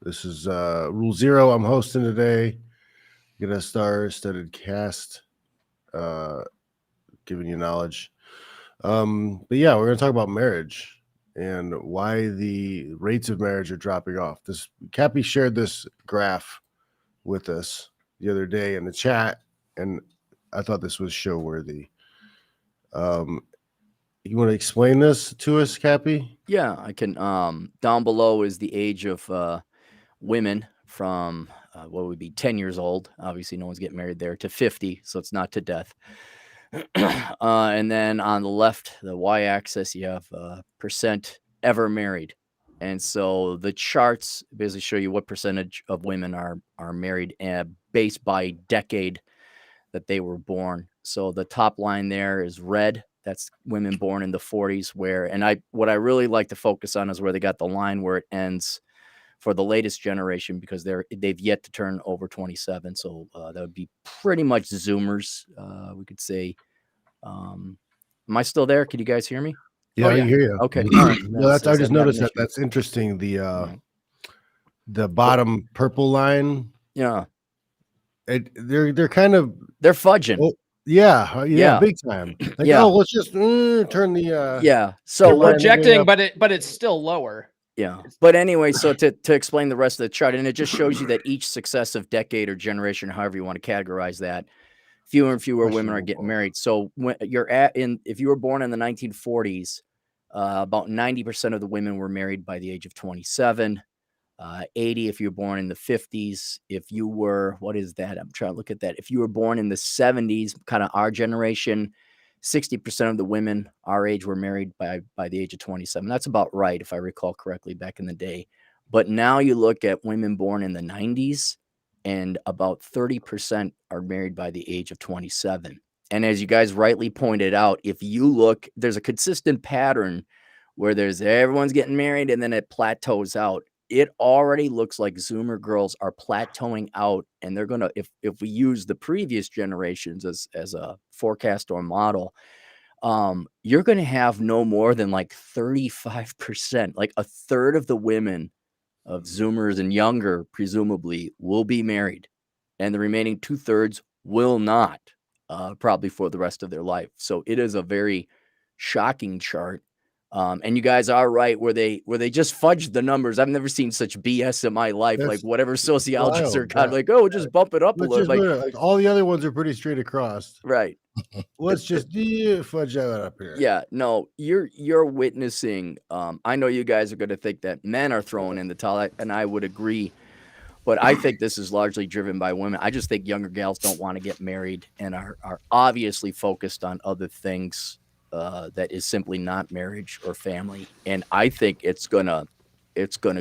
This is Rule Zero. I'm hosting today. Get a star-studded cast, uh, giving you knowledge. But yeah, we're going to talk about marriage and why the rates of marriage are dropping off. This Cappy shared this graph with us the other day in the chat, and I thought this was show worthy. You want to explain this to us, Cappy? Yeah, I can. Down below is the age of women from what would be 10 years old. Obviously, no one's getting married there to 50, so it's not to death. And then on the left, the y-axis, you have percent ever married. And so the charts basically show you what percentage of women are married based by decade that they were born. So the top line there is red. That's women born in the 40s. What I really like to focus on is where they got the line where it ends for the latest generation, because they've yet to turn over 27. So that would be pretty much Zoomers, we could say. Am I still there? Can you guys hear me? Yeah, I hear you. Okay. All right. No, I just noticed that. That's interesting. The bottom purple line. Yeah. They're kind of fudging. Oh, yeah, big time. Like, let's just turn the So projecting, but it's still lower. Yeah. But anyway, so to explain the rest of the chart, and it just shows you that each successive decade or generation, however you want to categorize that, fewer and fewer women are getting married. So when if you were born in the 1940s, about 90% of the women were married by the age of 27. 80 if you were born in the 50s. If you were, what is that? I'm trying to look at that. If you were born in the 70s, kind of our generation, 60% of the women our age were married by the age of 27. That's about right, if I recall correctly, back in the day. But now you look at women born in the 90s, and about 30% are married by the age of 27. And as you guys rightly pointed out, if you look, there's a consistent pattern where everyone's getting married and then it plateaus out. It already looks like Zoomer girls are plateauing out, and they're gonna, if we use the previous generations as a forecast or model, you're gonna have no more than like 35%, like a third of the women of Zoomers and younger, presumably, will be married, and the remaining 2/3 will not, probably for the rest of their life. So it is a very shocking chart. And you guys are right where they just fudged the numbers. I've never seen such BS in my life. Like whatever sociologists are kind of like, oh, just bump it up a little. Like all the other ones are pretty straight across. Right. Let's just fudge that up here. Yeah, no, you're witnessing. I know you guys are going to think that men are throwing in the towel, and I would agree. But I think this is largely driven by women. I just think younger gals don't want to get married and are obviously focused on other things. That is simply not marriage or family, and I think it's gonna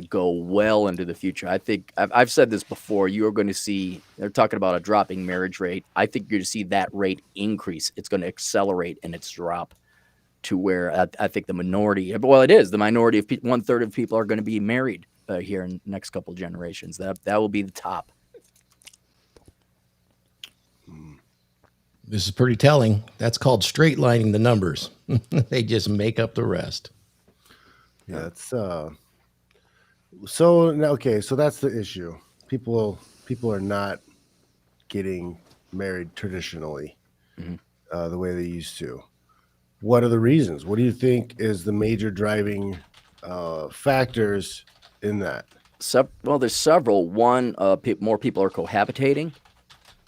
go well into the future. I think I've said this before. You are going to see, they're talking about a dropping marriage rate. I think you're going to see that rate increase. It's going to accelerate in its drop to where I think the minority. Well, it is the minority of 1/3 of people are going to be married here in the next couple of generations. That will be the top. This is pretty telling. That's called straight lining the numbers. They just make up the rest. Yeah, that's so that's the issue. People are not getting married traditionally, the way they used to. What are the reasons? What do you think is the major driving factors in that? Well, there's several. One, more people are cohabitating.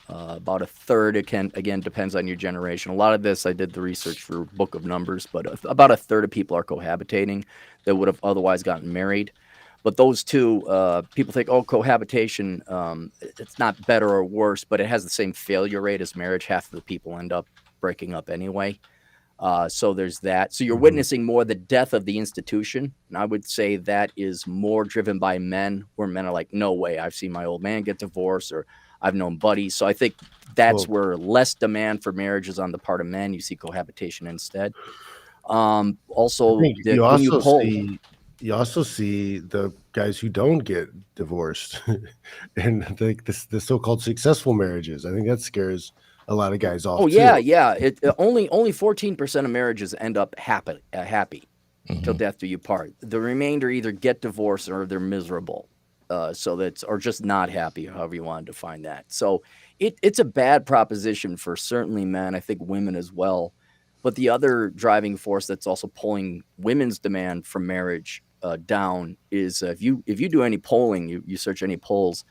About a third. It again depends on your generation. A lot of this, I did the research for Book of Numbers, but about a third of people are cohabitating that would have otherwise gotten married. But those two, people think, cohabitation, it's not better or worse, but it has the same failure rate as marriage. Half of the people end up breaking up anyway. So there's that. So you're witnessing more the death of the institution. And I would say that is more driven by men, where men are like, no way, I've seen my old man get divorced, or I've known buddies. So I think that's where less demand for marriage is on the part of men. You see cohabitation instead. Also, you also see the guys who don't get divorced and the so-called successful marriages. I think that scares a lot of guys off. Only 14% of marriages end up happy till death do you part. The remainder either get divorced or they're miserable. So that's, or just not happy, however you want to define that. So it's a bad proposition for certainly men. I think women as well. But the other driving force that's also pulling women's demand for marriage down is if you do any polling, you search any polls,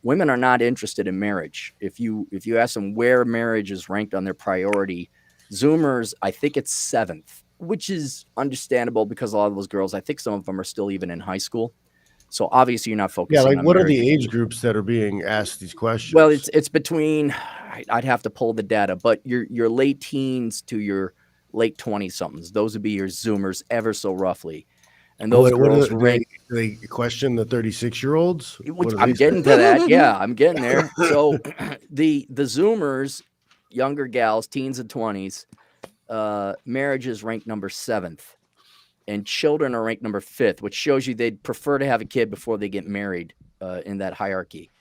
women are not interested in marriage. If you ask them where marriage is ranked on their priority, Zoomers, I think it's 7th, which is understandable because a lot of those girls, I think some of them are still even in high school. So obviously you're not focusing Yeah, like on what are marriage. the age groups that are being asked these questions? Well, it's between, I'd have to pull the data, but your late teens to your late 20-somethings. Those would be your Zoomers ever so roughly. And those girls rank. They question the 36-year-olds? I'm getting to that. Yeah, I'm getting there. So the Zoomers, younger gals, teens and 20s, marriage is ranked number 7th. And children are ranked number 5th, which shows you they'd prefer to have a kid before they get married in that hierarchy.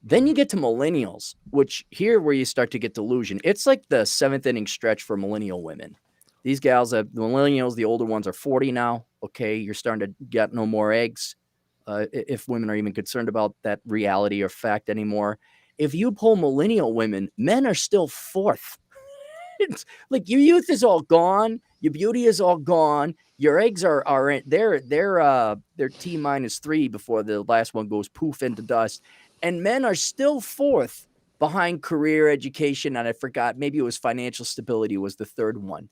Then you get to millennials, which here where you start to get delusion. It's like the 7th inning stretch for millennial women. These gals, the millennials, the older ones are 40 now. Okay, you're starting to get no more eggs. If women are even concerned about that reality or fact anymore. If you pull millennial women, men are still 4th. It's like your youth is all gone. Your beauty is all gone. Your eggs are they're T-3 before the last one goes poof into dust. And men are still 4th behind career, education, and I forgot, maybe it was financial stability was the 3rd one.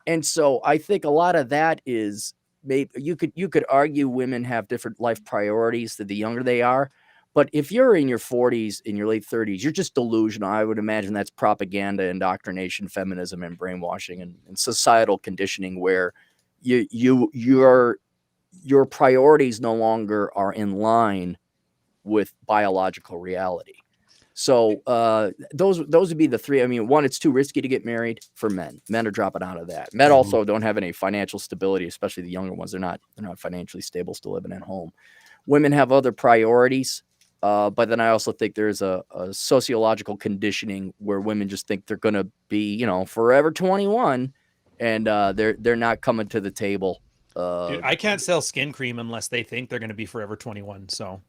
And so I think a lot of that is maybe you could argue women have different life priorities the younger they are. But if you're in your 40s, in your late 30s, you're just delusional. I would imagine that's propaganda, indoctrination, feminism, and brainwashing and societal conditioning where your priorities no longer are in line with biological reality. So those would be the 3. I mean, one, it's too risky to get married for men. Men are dropping out of that. Men also don't have any financial stability, especially the younger ones. They're not financially stable, still living at home. Women have other priorities. But then I also think there's a sociological conditioning where women just think they're going to be, forever 21, and they're not coming to the table. Dude, I can't sell skin cream unless they think they're going to be forever 21. So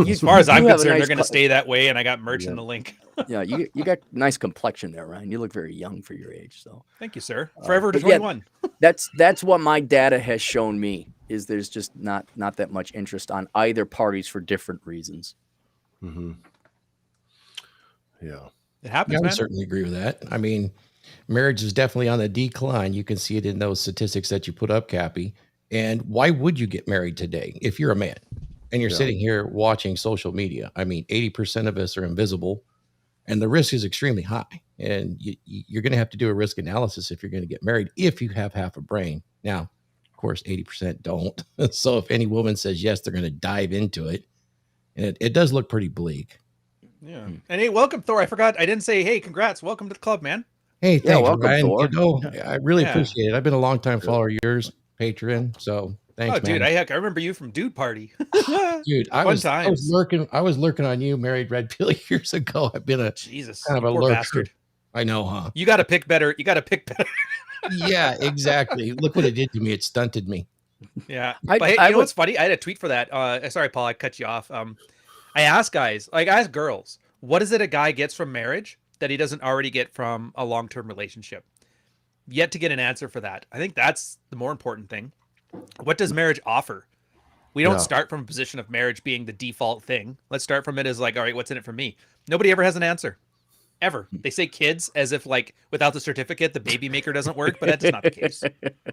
as far as I'm concerned, they're going to stay that way. And I got merch in the link. Yeah, you got nice complection there, Ryan. You look very young for your age. So thank you, sir. Forever to 21. Yeah, that's what my data has shown me. Is there's just not that much interest on either parties for different reasons. Mm-hmm. Yeah. It happens, I man. would certainly agree with that. I mean, marriage is definitely on the decline. You can see it in those statistics that you put up, Cappy. And why would you get married today if you're a man and you're sitting here watching social media? I mean, 80% of us are invisible and the risk is extremely high. And you're going to have to do a risk analysis if you're going to get married, if you have half a brain. Now, of course, 80% don't. So if any woman says yes, they're going to dive into it. And it does look pretty bleak. Yeah. And hey, welcome, Thor. I forgot. I didn't say, hey, congrats. Welcome to the club, man. Hey, thanks, welcome, Ryan. Thor. I really appreciate it. I've been a long time follower of yours, Patreon. So thanks, man. Dude, I remember you from Dude Party. Dude, I was lurking on you, Married Red Pill, years ago. I've been kind of a lurker. Bastard. I know, huh? You got to pick better. Yeah, exactly. Look what it did to me. It stunted me. Yeah. But hey, you know what's funny? I had a tweet for that. Sorry, Paul, I cut you off. I asked guys, I asked girls, what is it a guy gets from marriage that he doesn't already get from a long-term relationship? Yet to get an answer for that. I think that's the more important thing. What does marriage offer? We don't start from a position of marriage being the default thing. Let's start from it as like, all right, what's in it for me? Nobody ever has an answer. Ever. They say kids as if like without the certificate, the baby maker doesn't work, but that's not the case.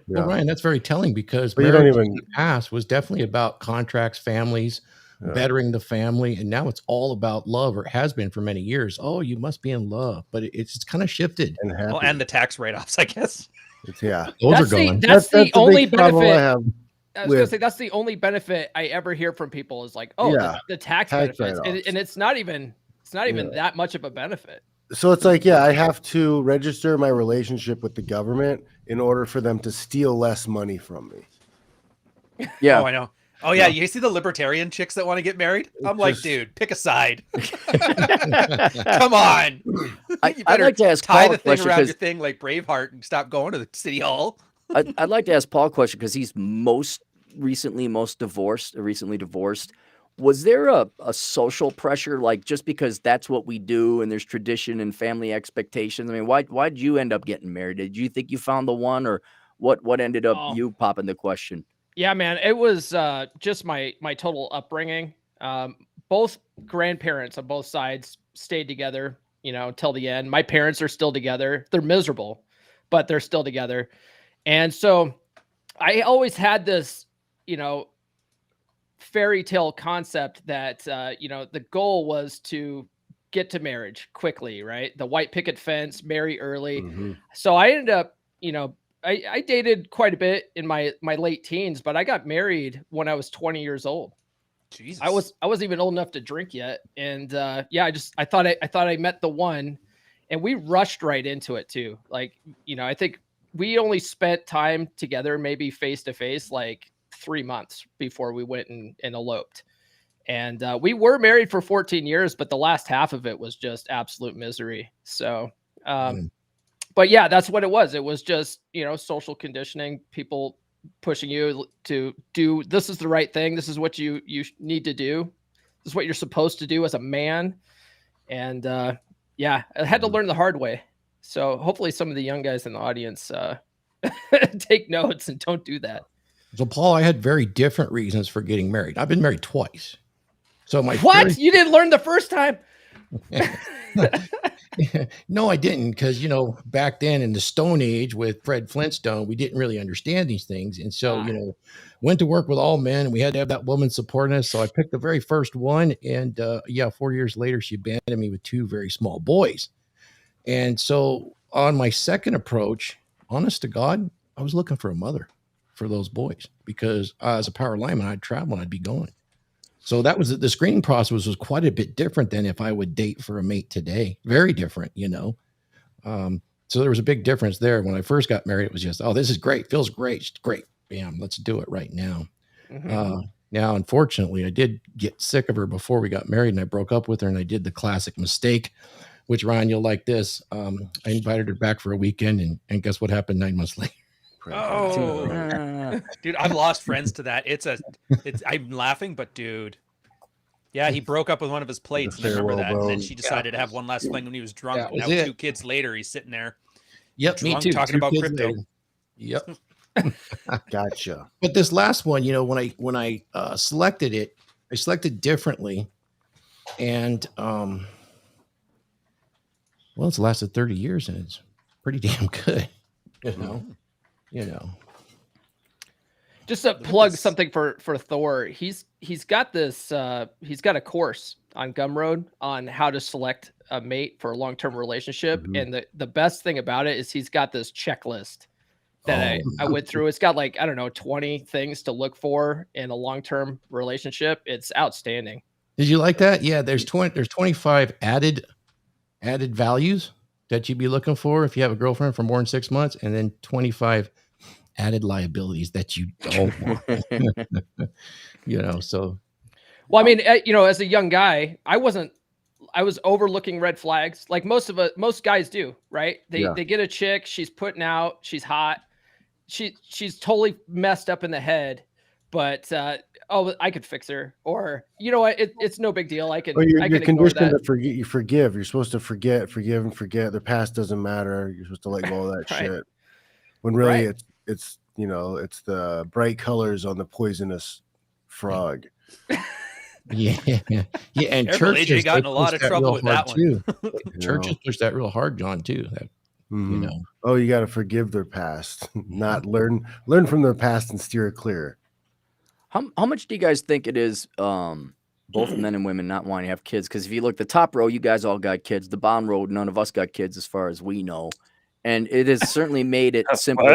Well, Ryan, that's very telling because marriage in the past was definitely about contracts, families, bettering the family. And now it's all about love, or has been for many years. Oh, you must be in love, but it's kind of shifted. And the tax write-offs, I guess. Those are gone. That's the only benefit. I was going to say, that's the only benefit I ever hear from people is like, the tax benefits. And it's not even that much of a benefit. So it's like, I have to register my relationship with the government in order for them to steal less money from me. Yeah. Oh, I know. Oh, yeah. You see the libertarian chicks that want to get married? I'm like, dude, pick a side. Come on. I'd like to ask tie Paul the a thing question around your thing like Braveheart and stop going to the city hall. I'd like to ask Paul a question because he's recently divorced. Was there a social pressure, like just because that's what we do and there's tradition and family expectations? I mean, why'd you end up getting married? Did you think you found the one, or what ended up you popping the question? Yeah, man, it was just my total upbringing. Both grandparents on both sides stayed together, till the end. My parents are still together. They're miserable, but they're still together. And so I always had this, fairy tale concept that, the goal was to get to marriage quickly, right? The white picket fence, marry early. So I ended up, I dated quite a bit in my late teens, but I got married when I was 20 years old. Jesus. I wasn't even old enough to drink yet. And I thought I met the one, and we rushed right into it too. Like, I think we only spent time together, maybe face to face, like 3 months before we went and eloped. And we were married for 14 years, but the last half of it was just absolute misery. So, but yeah, that's what it was. It was just, social conditioning, people pushing you to do, this is the right thing. This is what you need to do. This is what you're supposed to do as a man. And I had to learn the hard way. So hopefully some of the young guys in the audience take notes and don't do that. So, Paul, I had very different reasons for getting married. I've been married twice. So You didn't learn the first time? No, I didn't. Because, back then in the Stone Age with Fred Flintstone, we didn't really understand these things. And so, went to work with all men, and we had to have that woman supporting us. So I picked the very first one. And 4 years later, she abandoned me with 2 very small boys. And so on my second approach, honest to God, I was looking for a mother for those boys, because as a power lineman, I'd travel and I'd be going. So that was the screening process was quite a bit different than if I would date for a mate today. Very different, So there was a big difference there. When I first got married, it was just, oh, this is great. Feels great. It's great. Bam, let's do it right now. Now, unfortunately, I did get sick of her before we got married, and I broke up with her, and I did the classic mistake, which, Ryan, you'll like this. I invited her back for a weekend, and guess what happened 9 months later? Oh, dude, I've lost friends to that. I'm laughing, but dude, yeah, he broke up with one of his plates. And I remember that. And then she decided to have one last fling when he was drunk. Now 2 kids later, he's sitting there. Yep, drunk, me too. Talking about crypto. Later. Yep. Gotcha. But this last one, when I selected it, I selected differently, and it's lasted 30 years, and it's pretty damn good. Just to plug something for Thor, he's got this he's got a course on Gumroad on how to select a mate for a long-term relationship, and the best thing about it is he's got this checklist that I went through. It's got 20 things to look for in a long-term relationship. It's outstanding. Did you like that? Yeah, there's 25 added values that you'd be looking for if you have a girlfriend for more than 6 months, and then 25 added liabilities that you don't want. So. Well, I mean, as a young guy, I was overlooking red flags like most guys do, right? They get a chick, she's putting out, she's hot, she's totally messed up in the head, but I could fix her, or it's no big deal. You're conditioned to forget. You forgive. You're supposed to forgive and forget. The past doesn't matter. You're supposed to let go of that shit. When really it's the bright colors on the poisonous frog. Yeah. And churches got in a lot of trouble with that one too. Churches push that real hard, John, too. Oh, you got to forgive their past, not learn from their past and steer clear. How much do you guys think it is, both men and women not wanting to have kids? Because if you look the top row, you guys all got kids. The bottom row, none of us got kids, as far as we know. And it has certainly made it simpler.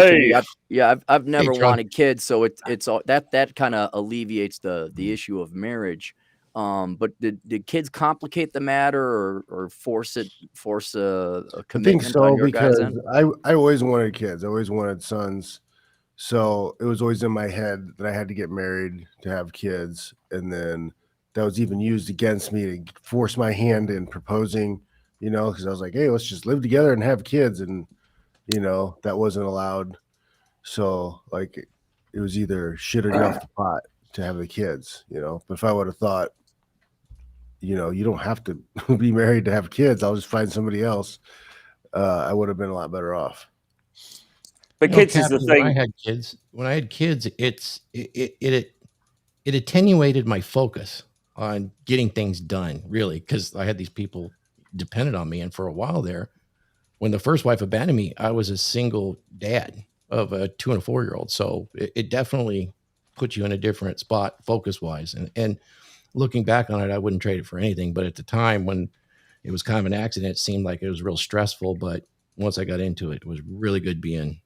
I've never wanted kids, so it's all that kind of alleviates the issue of marriage. But did kids complicate the matter or force a commitment? I think so, on your because guys' end? I always wanted kids. I always wanted sons. So it was always in my head that I had to get married to have kids. And then that was even used against me to force my hand in proposing, because I was like, hey, let's just live together and have kids. And, that wasn't allowed. So it was either shit or get off the pot. to have the kids, you know. But if I would have thought, you know, you don't have to be married to have kids, I'll just find somebody else, I would have been a lot better off. But You know, kids is the Kathy, thing. when I had kids, it attenuated my focus on getting things done, really, because I had these people dependent on me. And for a while there, when the first wife abandoned me, I was a single dad of a 2 and a 4-year-old. So it definitely put you in a different spot focus wise. And looking back on it, I wouldn't trade it for anything. But at the time when it was kind of an accident, it seemed like it was real stressful. But once I got into it, it was really good being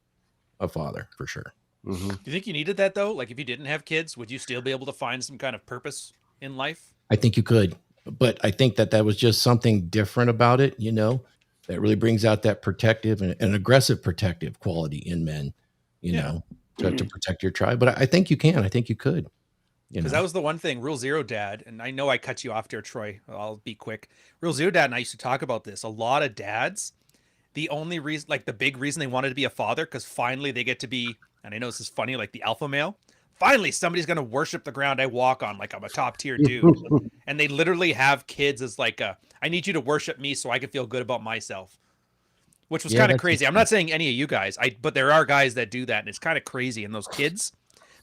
a father, for sure. Mm-hmm. Do you think you needed that though? Like if you didn't have kids, would you still be able to find some kind of purpose in life? I think you could, but I think that was just something different about it, you know, that really brings out that protective and aggressive protective quality in men, you know, to protect your tribe. But I think you can. I think you could. Because that was the one thing, Rule Zero Dad, and I know I cut you off there, Troy. I'll be quick. Rule Zero Dad and I used to talk about this. A lot of dads, the only reason, like the big reason they wanted to be a father, because finally they get to be, and I know this is funny, like the alpha male. Finally, somebody's going to worship the ground I walk on like I'm a top tier dude. And they literally have kids as like, I need you to worship me so I can feel good about myself. Which was kind of crazy. I'm not saying any of you guys, but there are guys that do that, and it's kind of crazy. And those kids,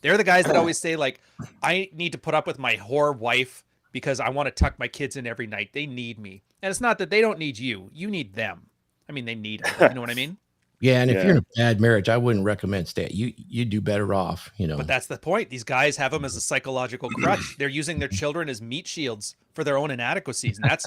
they're the guys that always say, like, I need to put up with my whore wife because I want to tuck my kids in every night. They need me. And it's not that they don't need you. You need them. I mean, they need them. You know what I mean? Yeah, and if you're in a bad marriage, I wouldn't recommend staying. You do better off, you know. But that's the point. These guys have them as a psychological crutch. They're using their children as meat shields for their own inadequacies. And that's,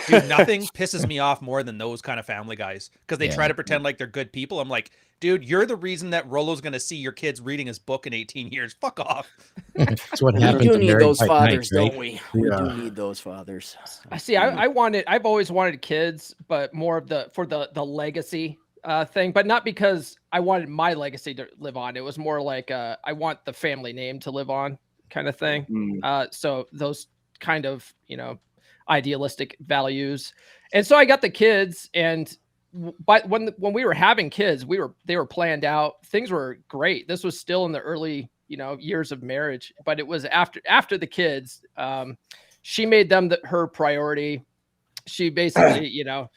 dude, nothing pisses me off more than those kind of family guys because they try to pretend like they're good people. I'm like, dude, you're the reason that Rollo's going to see your kids reading his book in 18 years. Fuck off. That's what happens. We do need those fathers, right? don't we? We do need those fathers. I see. I've always wanted kids, but more of for the legacy thing, but not because I wanted my legacy to live on. It was more like I want the family name to live on kind of thing. So those kind of, you know, idealistic values. And so I got the kids, and but when we were having kids, they were planned out. Things were great. This was still in the early, you know, years of marriage, but it was after the kids. She made them her priority. She basically, you know,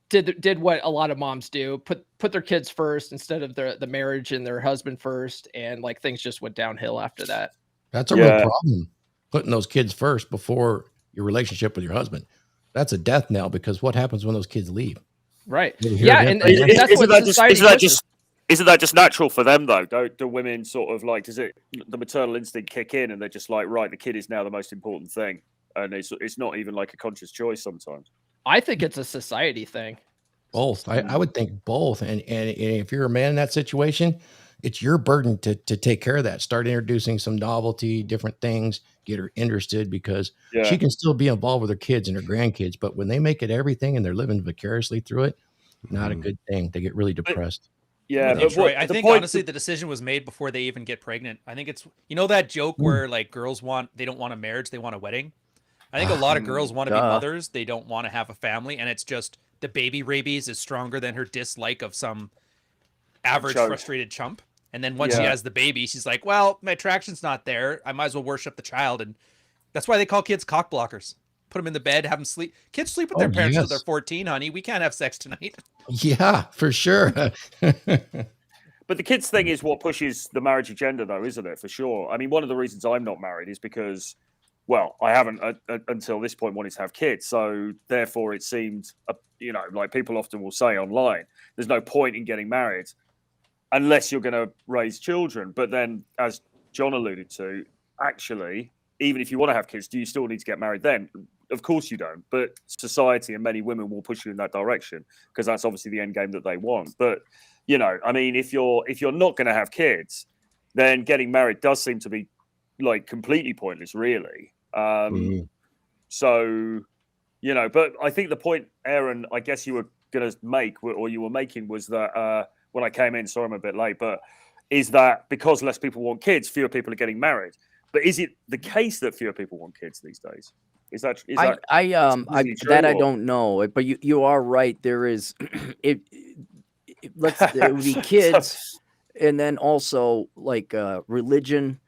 did what a lot of moms do, put their kids first instead of the marriage and their husband first, and like things just went downhill after that. That's a real problem, putting those kids first before your relationship with your husband. That's a death knell, because what happens when those kids leave? Right. Yeah, and that's what society pushes. Isn't that just natural for them though? Do women sort of like, does it the maternal instinct kick in and they're just like, right, the kid is now the most important thing, and it's not even like a conscious choice sometimes? I think it's a society thing. Both. I would think both. And if you're a man in that situation, it's your burden to take care of that. Start introducing some novelty, different things, get her interested, because she can still be involved with her kids and her grandkids. But when they make it everything and they're living vicariously through it, not a good thing. They get really depressed. But Troy, I think honestly the decision was made before they even get pregnant. I think it's, you know, that joke where like girls they don't want a marriage, they want a wedding. I think a lot of girls want to be mothers. They don't want to have a family. And it's just the baby rabies is stronger than her dislike of some average frustrated chump. And then once she has the baby, she's like, well, my attraction's not there. I might as well worship the child. And that's why they call kids cock blockers. Put them in the bed, have them sleep. Kids sleep with their parents until they're 14, honey. We can't have sex tonight. Yeah, for sure. But the kids thing is what pushes the marriage agenda, though, isn't it? For sure. I mean, one of the reasons I'm not married is because, well, I haven't until this point wanted to have kids. So therefore it seemed, you know, like people often will say online, there's no point in getting married unless you're going to raise children. But then, as John alluded to, actually, even if you want to have kids, do you still need to get married then? Of course you don't. But society and many women will push you in that direction because that's obviously the end game that they want. But, you know, I mean, if you're not going to have kids, then getting married does seem to be like completely pointless, really. So, you know, but I think the point, Aaron, I guess you were going to make, or you were making, was that when I came in, sorry I'm a bit late, but is that because less people want kids, fewer people are getting married? But is it the case that fewer people want kids these days? Is that I don't know, but you are right. There is it would be kids, and then also like religion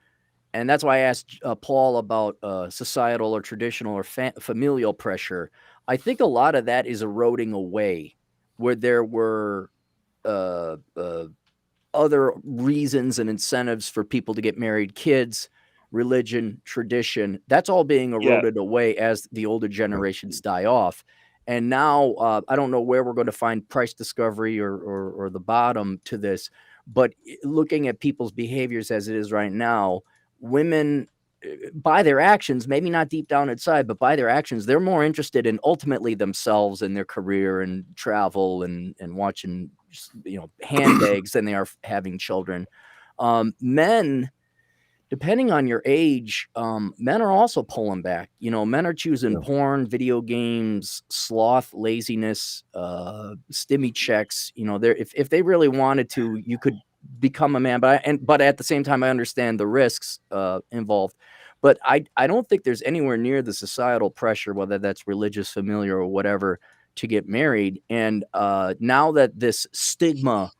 And that's why I asked Paul about societal or traditional or familial pressure. I think a lot of that is eroding away, where there were other reasons and incentives for people to get married, kids, religion, tradition. That's all being eroded away as the older generations die off. And now I don't know where we're going to find price discovery or the bottom to this, but looking at people's behaviors as it is right now, women, by their actions, maybe not deep down inside, but by their actions, they're more interested in ultimately themselves and their career and travel and watching, handbags than they are having children. Men, depending on your age, men are also pulling back. Men are choosing porn, video games, sloth, laziness, stimmy checks. If they really wanted to, you could become a man. But at the same time, I understand the risks involved. But I don't think there's anywhere near the societal pressure, whether that's religious, familiar, or whatever, to get married. And now that this stigma,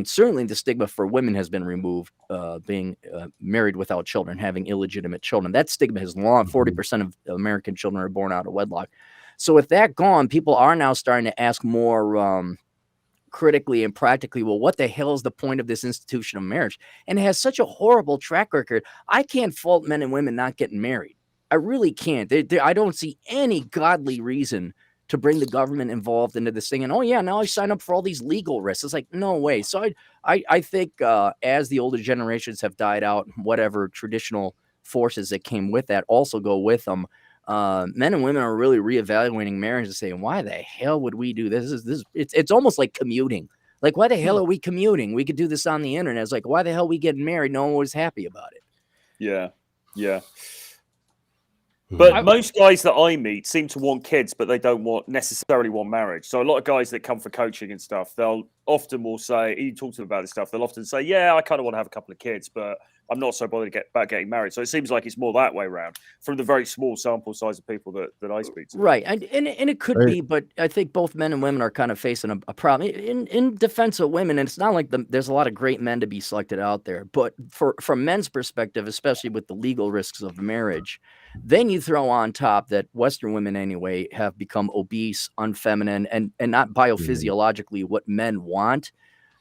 certainly the stigma for women has been removed, being married without children, having illegitimate children. That stigma has long. 40% of American children are born out of wedlock. So with that gone, people are now starting to ask more critically and practically, well, what the hell is the point of this institution of marriage? And it has such a horrible track record. I can't fault men and women not getting married. I really can't. I don't see any godly reason to bring the government involved into this thing. And, now I sign up for all these legal risks. It's like, no way. So I think as the older generations have died out, whatever traditional forces that came with that also go with them, men and women are really reevaluating marriage and saying, why the hell would we do this? It's almost like commuting. Like, why the hell are we commuting? We could do this on the internet. It's like, why the hell are we getting married? No one was happy about it. Yeah. Yeah. But most guys that I meet seem to want kids, but they don't necessarily want marriage. So a lot of guys that come for coaching and stuff, they'll often say, you talk to them about this stuff, they'll often say, yeah, I kind of want to have a couple of kids, but I'm not so bothered about getting married. So it seems like it's more that way around from the very small sample size of people that I speak to. Right. And it could be, but I think both men and women are kind of facing a problem in defense of women. And it's not like there's a lot of great men to be selected out there, but from men's perspective, especially with the legal risks of marriage, then you throw on top that Western women anyway have become obese, unfeminine, and not biophysiologically what men want.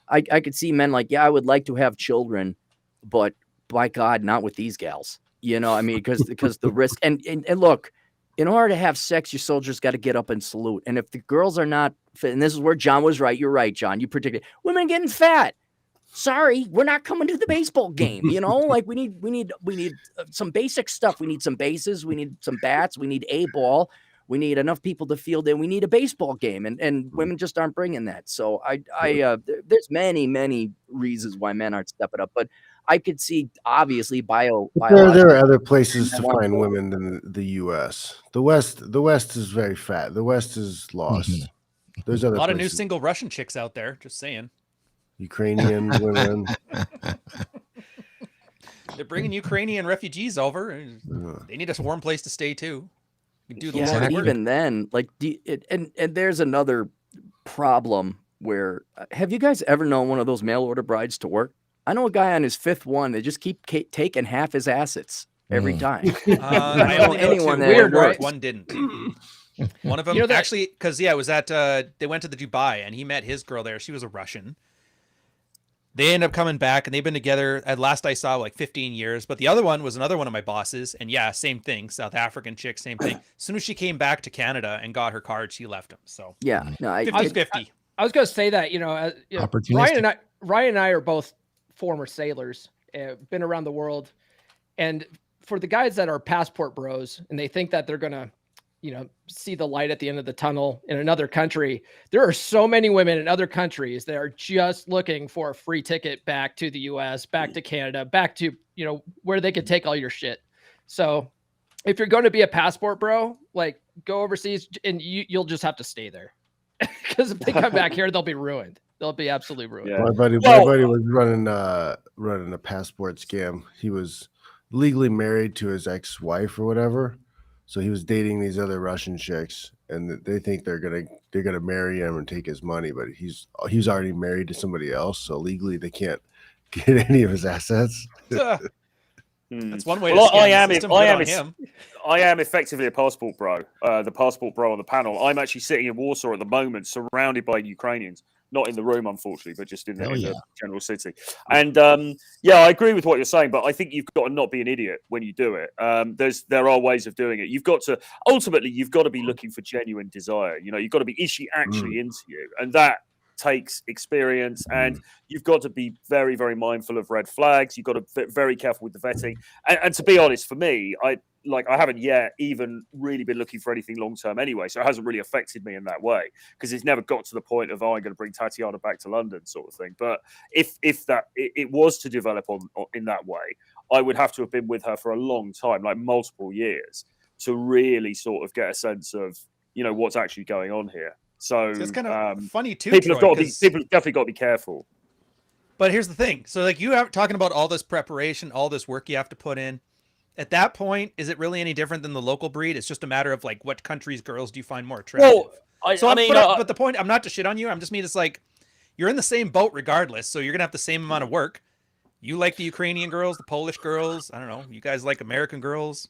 I could see men like, I would like to have children, but by God, not with these gals. Because the risk and look, in order to have sex, your soldiers got to get up and salute. And if the girls are not fit, and this is where John was right. You're right, John. You predicted women getting fat. Sorry, we're not coming to the baseball game. Like we need some basic stuff. We need some bases. We need some bats. We need a ball. We need enough people to field in. We need a baseball game, and women just aren't bringing that. So there's many reasons why men aren't stepping up, but I could see obviously there are other places to find women than the U.S. The West is very fat. The West is lost. There's other a lot places. of new single Russian chicks out there. Just saying. Ukrainian women. They're bringing Ukrainian refugees over. They need a warm place to stay too. Do the but even then, like, and there's another problem where have you guys ever known one of those mail order brides to work? I know a guy on his fifth one. They just keep taking half his assets every time. I only know anyone that weird, right? One didn't. One of them actually, because it was at they went to the Dubai and he met his girl there. She was a Russian. They ended up coming back and they've been together at last I saw like 15 years. But the other one was another one of my bosses. And same thing. South African chick, same thing. As soon as she came back to Canada and got her card, she left him. So 50-50. I was going to say that, Ryan and I are both former sailors, been around the world. And for the guys that are passport bros and they think that they're going to, see the light at the end of the tunnel in another country, there are so many women in other countries that are just looking for a free ticket back to the US, back to Canada, back to, where they could take all your shit. So if you're going to be a passport bro, like go overseas and you'll just have to stay there because if they come back here, they'll be ruined. They'll be absolutely ruined. Yeah. My buddy was running a passport scam. He was legally married to his ex-wife or whatever. So he was dating these other Russian chicks, and they think they're gonna marry him and take his money, but he's already married to somebody else, so legally they can't get any of his assets. That's one way Well, to scam the system. Good on him. I am effectively a passport bro, the passport bro on the panel. I'm actually sitting in Warsaw at the moment, surrounded by Ukrainians. Not in the room, unfortunately, but just in the general city. And yeah, I agree with what you're saying, but I think you've got to not be an idiot when you do it. There are ways of doing it. You've got to be looking for genuine desire. You know, you've got to be, is she actually into you? And that takes experience, and you've got to be very, very mindful of red flags. You've got to be very careful with the vetting. And to be honest, for me, I haven't yet even really been looking for anything long term anyway, so it hasn't really affected me in that way, because it's never got to the point of, oh, I'm going to bring Tatiana back to London sort of thing. But if it was to develop on in that way, I would have to have been with her for a long time, like multiple years, to really sort of get a sense of, you know, what's actually going on here. So it's kind of funny too. People have definitely got to be careful. But here's the thing: so like you are talking about all this preparation, all this work you have to put in. At that point, is it really any different than the local breed? It's just a matter of like what country's girls do you find more attractive? Well, but the point, I'm not to shit on you. I'm just mean it's like you're in the same boat regardless, so you're gonna have the same amount of work. You like the Ukrainian girls, the Polish girls. I don't know. You guys like American girls.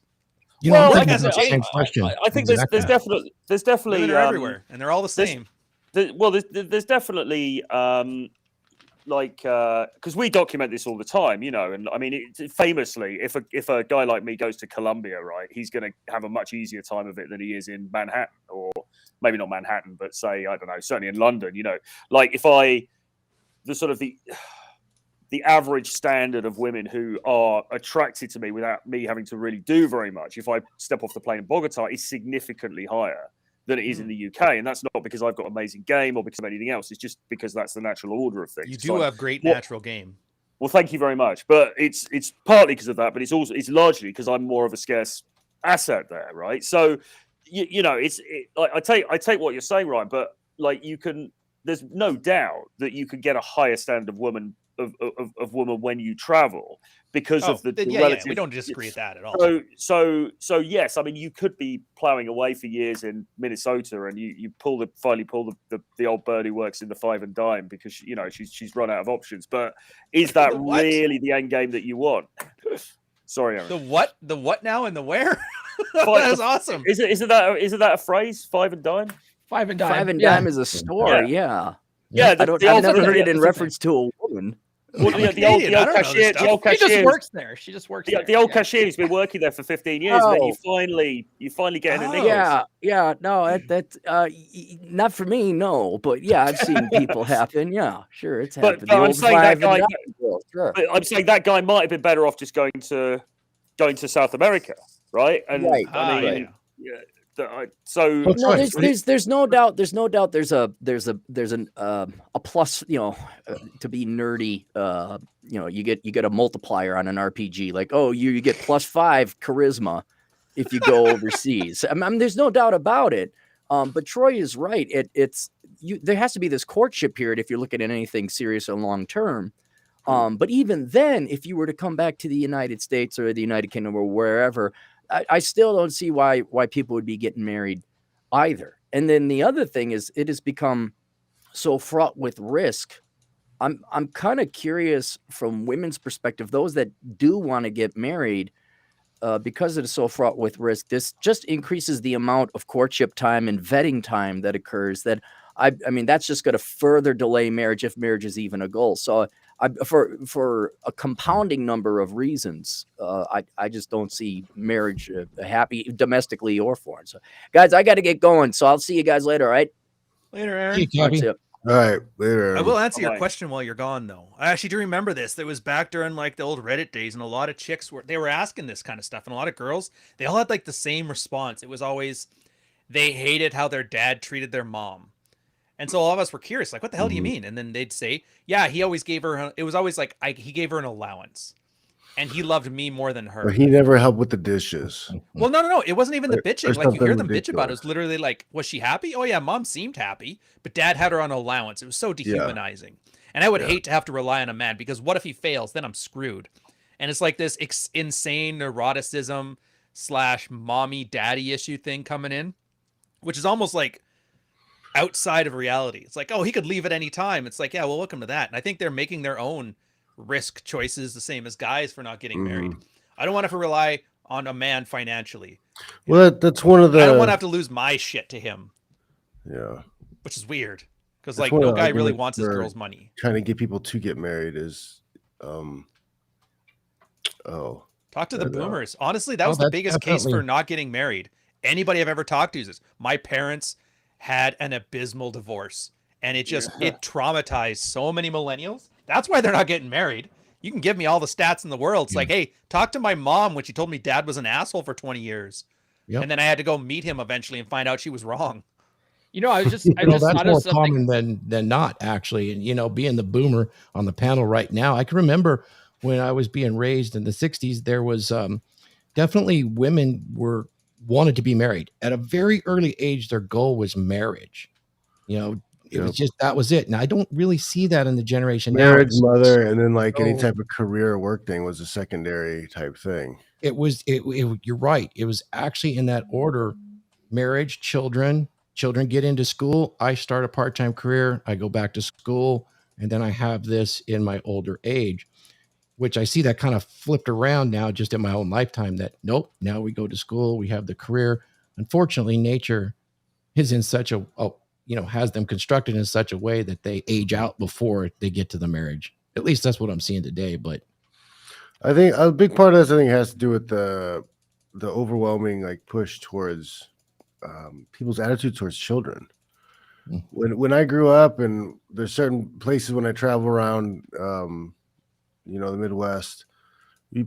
You know, Well, that's the same question. I think there's definitely Women are everywhere, and they're all the same. There's definitely because we document this all the time, you know, and I mean, famously, if a guy like me goes to Colombia, right, he's going to have a much easier time of it than he is in Manhattan, or maybe not Manhattan, but say, I don't know, certainly in London, you know, like the average standard of women who are attracted to me without me having to really do very much, if I step off the plane in Bogota, is significantly higher than it is in the UK. And that's not because I've got amazing game or because of anything else. It's just because that's the natural order of things. You do have great natural game. Well, thank you very much. But it's partly because of that, but it's largely because I'm more of a scarce asset there, right? So, you know, I take what you're saying, Ryan, but like there's no doubt that you can get a higher standard of woman when you travel because of the relative. We don't disagree with that at all. So yes, I mean, you could be plowing away for years in Minnesota, and you finally pull the old bird who works in the five and dime because, you know, she's run out of options. But is that really the end game that you want? Sorry, Aaron. The what now and the where? That is awesome. Isn't that a phrase? Five and dime. Five and dime is a store. Yeah. I've never heard it in reference to a woman. Well, the old cashier. She just works there. The old cashier who's been working there for 15 years. And then you finally get an English. Yeah. No, that's not for me. No, but yeah, I've seen people happen. Yeah, sure, it's happened. But I'm saying that guy. But I'm saying that guy might have been better off just going to South America, right? And right. I mean, yeah. So no, there's no doubt there's a plus, you know, to be nerdy, you know, you get a multiplier on an RPG, like, oh, you get +5 charisma if you go overseas. I mean, there's no doubt about it. But Troy is right. There has to be this courtship period if you're looking at anything serious or long term. But even then, if you were to come back to the United States or the United Kingdom or wherever, I still don't see why people would be getting married either. And then the other thing is, it has become so fraught with risk. I'm kind of curious from women's perspective, those that do want to get married, because it is so fraught with risk, this just increases the amount of courtship time and vetting time that occurs. That I mean, that's just going to further delay marriage if marriage is even a goal. So for a compounding number of reasons, I just don't see marriage happy domestically or foreign. So, guys, I got to get going. So I'll see you guys later. All right. Later, Aaron. All right, later. I will answer your question while you're gone, though. I actually do remember this. That was back during like the old Reddit days, and a lot of chicks were asking this kind of stuff, and a lot of girls, they all had like the same response. It was always they hated how their dad treated their mom. And so all of us were curious, like, what the hell do you mean? And then they'd say, yeah, he always gave her, it was always like, he gave her an allowance. And he loved me more than her. But he never helped with the dishes. Well, no. It wasn't even the bitching. Like, you hear them bitch about it. It was literally like, was she happy? Oh, yeah, mom seemed happy. But dad had her on allowance. It was so dehumanizing. Yeah. And I would hate to have to rely on a man, because what if he fails? Then I'm screwed. And it's like this insane neuroticism / mommy daddy issue thing coming in, which is almost like outside of reality. It's like, oh, he could leave at any time. It's like, yeah, well, welcome to that. And I think they're making their own risk choices, the same as guys for not getting married. I don't want to have to rely on a man financially. Well, that's one of the. I don't want to have to lose my shit to him. Yeah. Which is weird because That's like one of no the guy really arguments wants his for girl's money. Trying to get people to get married is, Talk to the I know. boomers. Honestly, that was the that's biggest case definitely- for not getting married. Anybody I've ever talked to is this. My parents had an abysmal divorce, and it traumatized so many millennials. That's why they're not getting married. You can give me all the stats in the world. It's like, hey, talk to my mom when she told me dad was an asshole for 20 years. Yep. And then I had to go meet him eventually and find out she was wrong. You know, I just that's more noticed something. common than not, actually. And, you know, being the boomer on the panel right now, I can remember when I was being raised in the 60s, there was definitely women wanted to be married. At a very early age, their goal was marriage. You know, it was just, that was it. And I don't really see that in the generation marriage, now. mother, and then like any So- type of career or work thing was a secondary type thing. You're right. It was actually in that order: marriage, children get into school. I start a part-time career. I go back to school. And then I have this in my older age, which I see that kind of flipped around now just in my own lifetime, that nope, now we go to school, we have the career. Unfortunately, nature is in such has them constructed in such a way that they age out before they get to the marriage. At least that's what I'm seeing today. But I think a big part of this, I think, has to do with the overwhelming like push towards people's attitude towards children. When I grew up, and there's certain places when I travel around, the Midwest,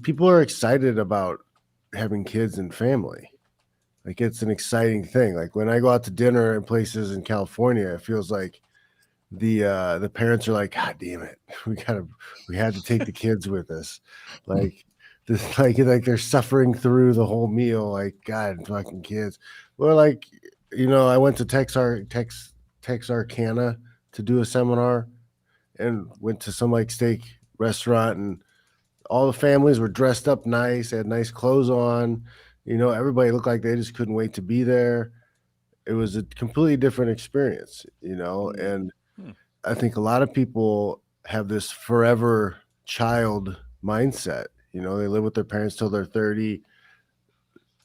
people are excited about having kids and family. Like it's an exciting thing. Like when I go out to dinner in places in California, it feels like the parents are like, God damn it, we had to take the kids with us. Like this, like they're suffering through the whole meal. Like, God, fucking kids. Well, like, I went to Texarkana to do a seminar, and went to some like steak restaurant, and all the families were dressed up nice, they had nice clothes on. Everybody looked like they just couldn't wait to be there. It was a completely different experience, and I think a lot of people have this forever child mindset. They live with their parents till they're 30.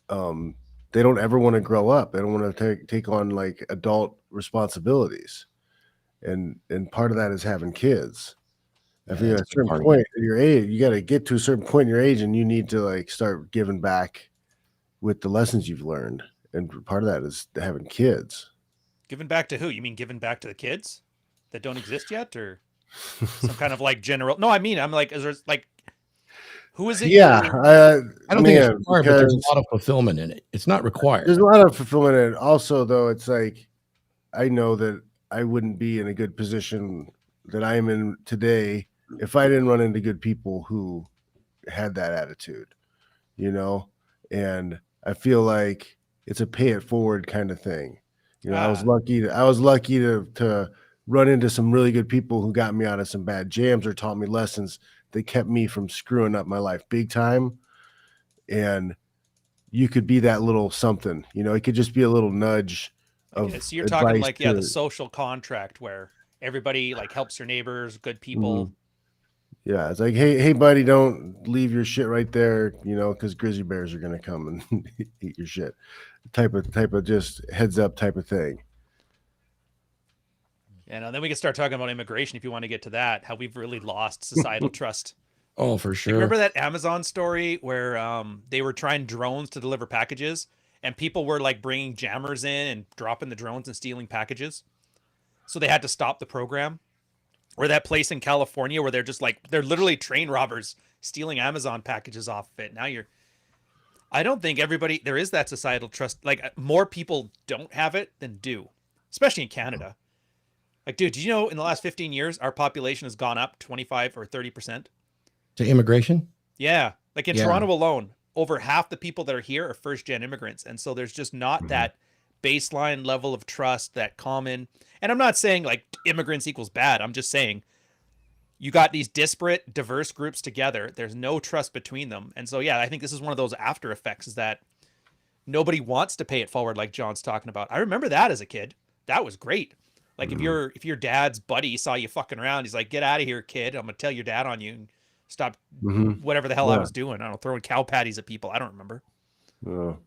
They don't ever want to grow up. They don't want to take on like adult responsibilities. And part of that is having kids. I think at a certain point in your age, you got to get to a certain point in your age, and you need to like start giving back with the lessons you've learned. And part of that is having kids. Giving back to who? You mean giving back to the kids that don't exist yet, or some kind of like general? No, I mean, I'm like, is there like, who is it? Yeah, I don't think it's required, but there's a lot of fulfillment in it. It's not required. There's a lot of fulfillment in it. Also, though, it's like I know that I wouldn't be in a good position that I am in today if I didn't run into good people who had that attitude, and I feel like it's a pay it forward kind of thing. I was lucky to run into some really good people who got me out of some bad jams or taught me lessons that kept me from screwing up my life big time. And you could be that little something, it could just be a little nudge of so you're talking like the social contract where everybody like helps their neighbors, good people. Yeah, it's like, hey buddy, don't leave your shit right there, because grizzly bears are gonna come and eat your shit. Type of just heads up type of thing. And then we can start talking about immigration if you want to get to that, how we've really lost societal trust. Oh, for sure. Remember that Amazon story where they were trying drones to deliver packages, and people were like bringing jammers in and dropping the drones and stealing packages? So they had to stop the program. Or that place in California where they're literally train robbers stealing Amazon packages off of it. Now I don't think there is that societal trust. Like more people don't have it than do, especially in Canada. Like, dude, did you know in the last 15 years, our population has gone up 25 or 30%? To immigration? Yeah. Like in Toronto alone, over half the people that are here are first-gen immigrants. And so there's just not that baseline level of trust, that common. And I'm not saying like immigrants equals bad. I'm just saying you got these disparate, diverse groups together. There's no trust between them. And so, yeah, I think this is one of those after effects is that nobody wants to pay it forward like John's talking about. I remember that as a kid. That was great. Like if your dad's buddy saw you fucking around, he's like, get out of here, kid. I'm going to tell your dad on you and Stop Mhm. whatever the hell I Yeah. was doing. I don't know, throwing cow patties at people. I don't remember. Oh.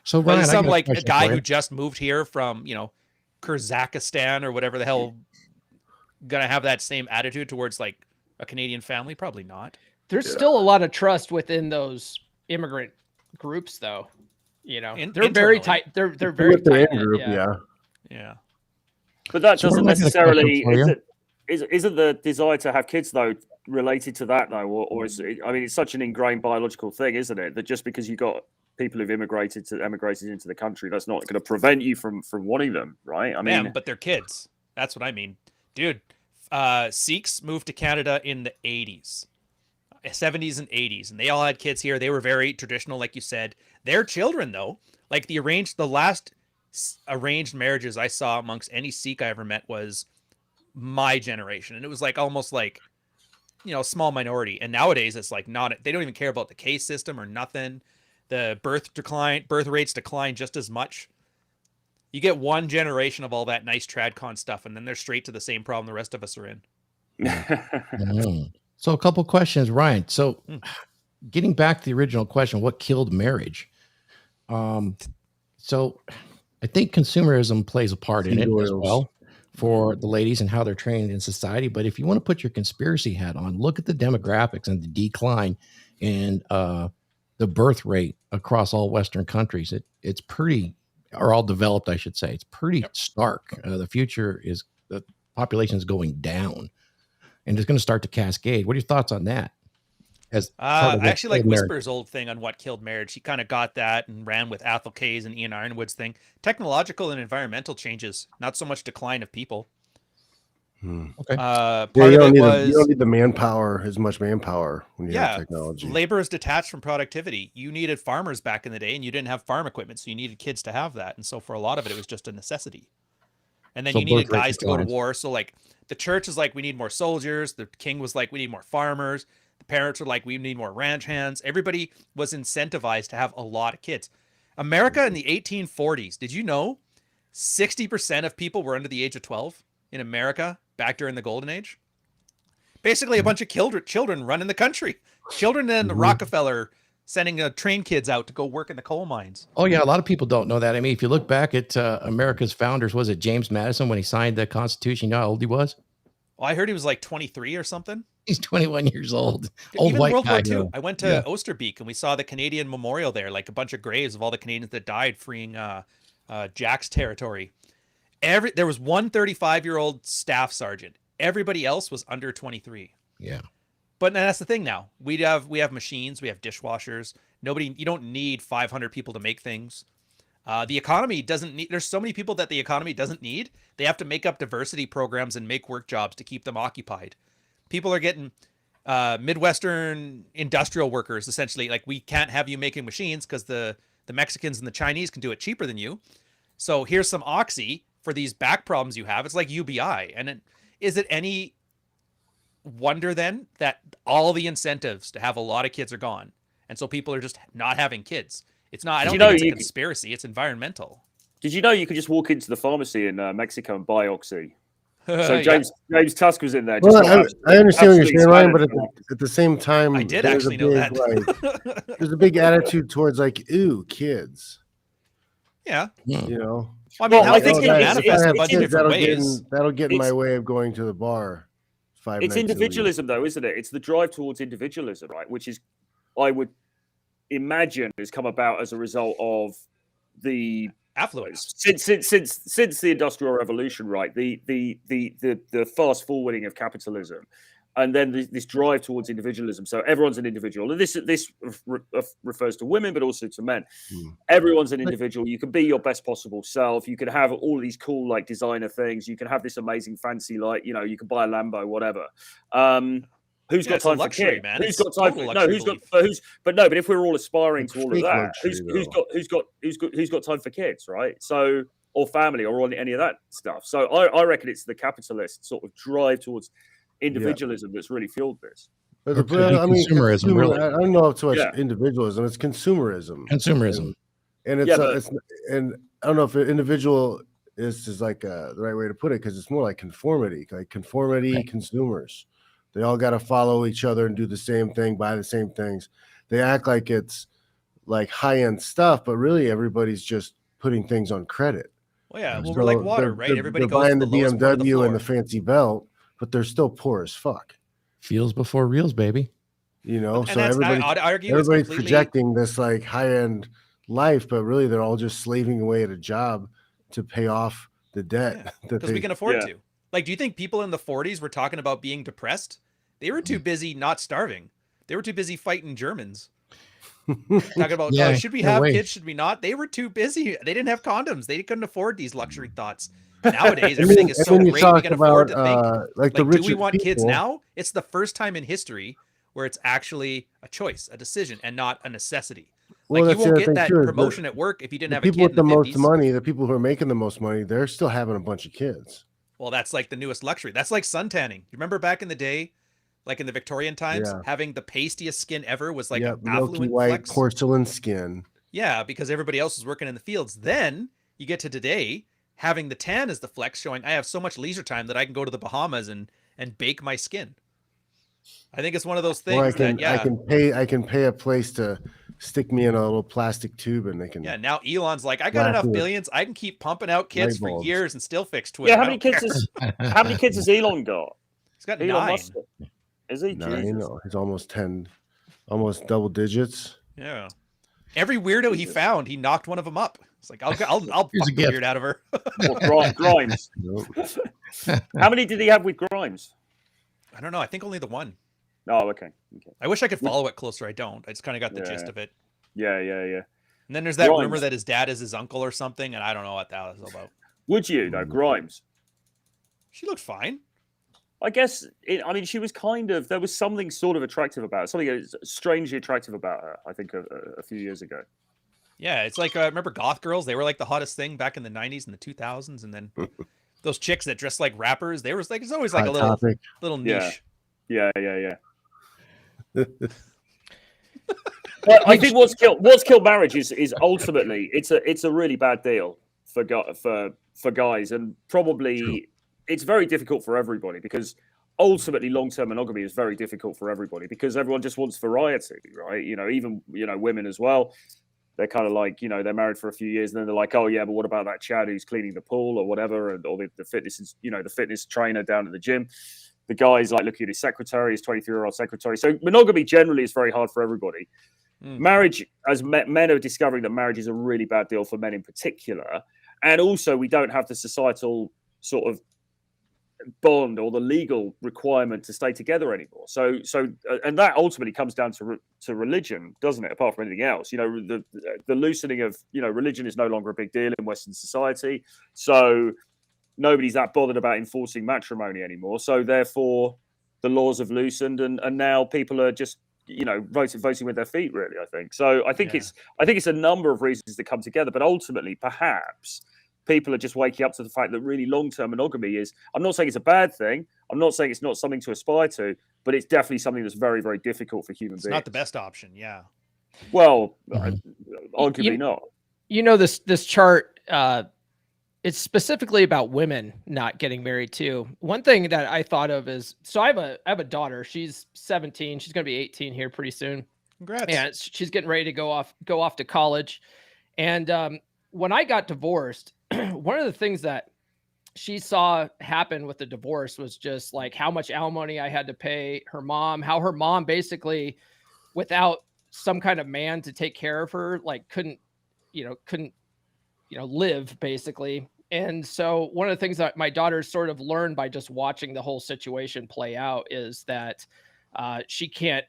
So But Ryan, there's I some got a like a question guy for who you. just moved here from, Kazakhstan or whatever the hell, gonna have that same attitude towards like a Canadian family? Probably not. There's still a lot of trust within those immigrant groups, though. They're very Internally. tight. They're very With their tight. in-group, yeah. Yeah. But that So doesn't I got a question necessarily for you. isn't the desire to have kids though related to that though, or is it, I mean, it's such an ingrained biological thing, isn't it? That just because you got people who've emigrated into the country, that's not going to prevent you from wanting them, right? I mean, But they're kids. That's what I mean, dude. Sikhs moved to Canada in the 80s, 70s, and 80s, and they all had kids here. They were very traditional, like you said. Their children, though, like the last arranged marriages I saw amongst any Sikh I ever met was my generation, and it was like almost like a small minority. And nowadays, it's like not. They don't even care about the caste system or nothing. The birth rates decline just as much. You get one generation of all that nice tradcon stuff, and then they're straight to the same problem the rest of us are in. So a couple questions, Ryan. So getting back to the original question, what killed marriage? So I think consumerism plays a part in it as well for the ladies and how they're trained in society. But if you want to put your conspiracy hat on, look at the demographics and the decline in the birth rate across all Western countries. It's pretty, or all developed, I should say. It's pretty stark. The future is the population is going down, and it's going to start to cascade. What are your thoughts on that? As I actually like Whisper's old thing on what killed marriage. He kind of got that and ran with Athol K's and Ian Ironwood's thing. Technological and environmental changes, not so much decline of people. Okay. Part of it was you don't need the manpower, as much manpower when you have technology. Labor is detached from productivity. You needed farmers back in the day, and you didn't have farm equipment, so you needed kids to have that. And so for a lot of it, it was just a necessity. And then you needed guys to go to war. So like the church is like, we need more soldiers. The king was like, we need more farmers. The parents were like, we need more ranch hands. Everybody was incentivized to have a lot of kids. America in the 1840s, did you know 60% of people were under the age of 12 in America back during the Golden Age? Basically a bunch of children running the country. Children and Rockefeller sending train kids out to go work in the coal mines. Oh, yeah. A lot of people don't know that. I mean, if you look back at America's founders, was it James Madison when he signed the Constitution? You know how old he was? Well, I heard he was like 23 or something. He's 21 years old. Old even white World War II. I went to Osterbeek and we saw the Canadian memorial there, like a bunch of graves of all the Canadians that died freeing Jack's territory. There was one 35-year-old staff sergeant. Everybody else was under 23. Yeah. But that's the thing now. We have machines, we have dishwashers. You don't need 500 people to make things. The economy doesn't need, there's so many people that the economy doesn't need. They have to make up diversity programs and make work jobs to keep them occupied. People are getting Midwestern industrial workers, essentially. Like, we can't have you making machines because the Mexicans and the Chinese can do it cheaper than you. So here's some oxy for these back problems you have. It's like UBI. And is it any wonder then that all the incentives to have a lot of kids are gone? And so people are just not having kids. It's not, I don't think it's a conspiracy. It's environmental. Did you know you could just walk into the pharmacy in Mexico and buy oxy? So James Tusk was in there. Well, I understand what you're saying, Ryan, but at the same time, I did actually know that. There's a big attitude towards like, ooh, kids. Yeah. You know? I mean, I think it manifests a bunch of different ways. That'll get in my way of going to the bar 5 nights It's individualism, though, isn't it? It's the drive towards individualism, right? Which is, I would imagine, has come about as a result of the affluence since the Industrial Revolution, right? The fast forwarding of capitalism, and then this drive towards individualism. So everyone's an individual, and this refers to women, but also to men. Everyone's an individual. You can be your best possible self. You can have all these cool like designer things. You can have this amazing fancy you can buy a Lambo, whatever. Who's got time for kids? Man. Who's got time for But if we're all aspiring to all of that, who's got time for kids, right? So, or family, or any of that stuff. So I reckon it's the capitalist sort of drive towards individualism that's really fueled this. But I mean, consumerism. Really, I don't know so much individualism. It's consumerism. And it's and I don't know if an individual is like the right way to put it, because it's more like conformity, consumers. They all got to follow each other and do the same thing, buy the same things. They act like it's like high-end stuff, but really everybody's just putting things on credit. Well, yeah. Well, we're like water, right? Everybody they're goes buying to the the lowest part of the BMW floor. and the fancy belt, but they're still poor as fuck. Feels before reels, baby. You know, And so that's, everybody's, I'd argue it's everybody's completely, projecting this like high-end life, but really they're all just slaving away at a job to pay off the debt that because we can afford Yeah. to. Like, do you think people in the 40s were talking about being depressed? They were too busy not starving. They were too busy fighting Germans. Talking about, Yeah, oh, should we no have way. kids? Should we not? They were too busy. They didn't have condoms. They couldn't afford these luxury thoughts. Nowadays, everything is And so then you great. We talk can afford to think. like the Like, do we richest want kids people. now? It's the first time in history where it's actually a choice, a decision, and not a necessity. Well, Like, you that's the won't other get thing, that too, is promotion at work if you didn't the have a people kid with in the the most 50s. money, the people who are making the most money, they're still having a bunch of kids. Well, that's like the newest luxury. That's like suntanning. You remember back in the day, like in the Victorian times, Yeah. having the pastiest skin ever was like Yep, an milky affluent white flex. porcelain skin. Yeah, because everybody else was working in the fields. Then you get to today, having the tan as the flex, showing I have so much leisure time that I can go to the Bahamas and bake my skin. I think it's one of those things Or I that can pay a place to stick me in a little plastic tube and they can. yeah. Now Elon's like, I got Laughing enough with billions, I can keep pumping out kids light for bulbs. years and still fix Twitter. Yeah, I how many don't kids care. how many kids has Elon got? He's got Elon 9. Musk. Is he? 9, Jesus. no, he's almost 10, almost double digits. Yeah. Every weirdo he Jesus. found, he knocked one of them up. It's like, I'll Here's fuck a the gift. weird out of her. Well, Grimes. Nope. How many did he have with Grimes? I don't know. I think only the one. Oh, okay. I wish I could follow it closer. I don't. I just kind of got the gist Yeah. of it. Yeah. And then there's that Grimes. rumor that his dad is his uncle or something, and I don't know what that was about. Would you though, Grimes? She looked fine. I guess. I mean, she was kind of. There was something sort of attractive about her. Something strangely attractive about her. I think a few years ago. Yeah, it's like remember goth girls? They were like the hottest thing back in the 90s and the 2000s, and then those chicks that dress like rappers. They were like it's always like Hot a little topic. niche. Yeah. But I think what's killed marriage is ultimately it's a really bad deal for guys, and probably True. it's very difficult for everybody because ultimately long-term monogamy is very difficult for everybody because everyone just wants variety, right? Even women as well. They're kind of like, they're married for a few years and then they're like, oh yeah, but what about that Chad who's cleaning the pool or whatever, or the fitness is, the fitness trainer down at the gym. The guy's like looking at his secretary, his 23-year-old secretary. So monogamy generally is very hard for everybody. Marriage, as men are discovering that marriage is a really bad deal for men in particular. And also we don't have the societal sort of bond or the legal requirement to stay together anymore. So and that ultimately comes down to religion, doesn't it? Apart from anything else, the loosening of, religion is no longer a big deal in Western society. So nobody's that bothered about enforcing matrimony anymore. So therefore the laws have loosened and now people are just, voting with their feet, really, I think. So I think it's a number of reasons that come together, but ultimately perhaps people are just waking up to the fact that really long-term monogamy is, I'm not saying it's a bad thing. I'm not saying it's not something to aspire to, but it's definitely something that's very, very difficult for human beings. It's not the best option. Yeah. Well, arguably not. This chart, it's specifically about women not getting married too. One thing that I thought of is, so I have a daughter. She's 17. She's going to be 18 here pretty soon. Congrats. Yeah, she's getting ready to go off to college. And when I got divorced, one of the things that she saw happen with the divorce was just like how much alimony I had to pay her mom, how her mom basically, without some kind of man to take care of her, like couldn't live basically. And so one of the things that my daughter sort of learned by just watching the whole situation play out is that she can't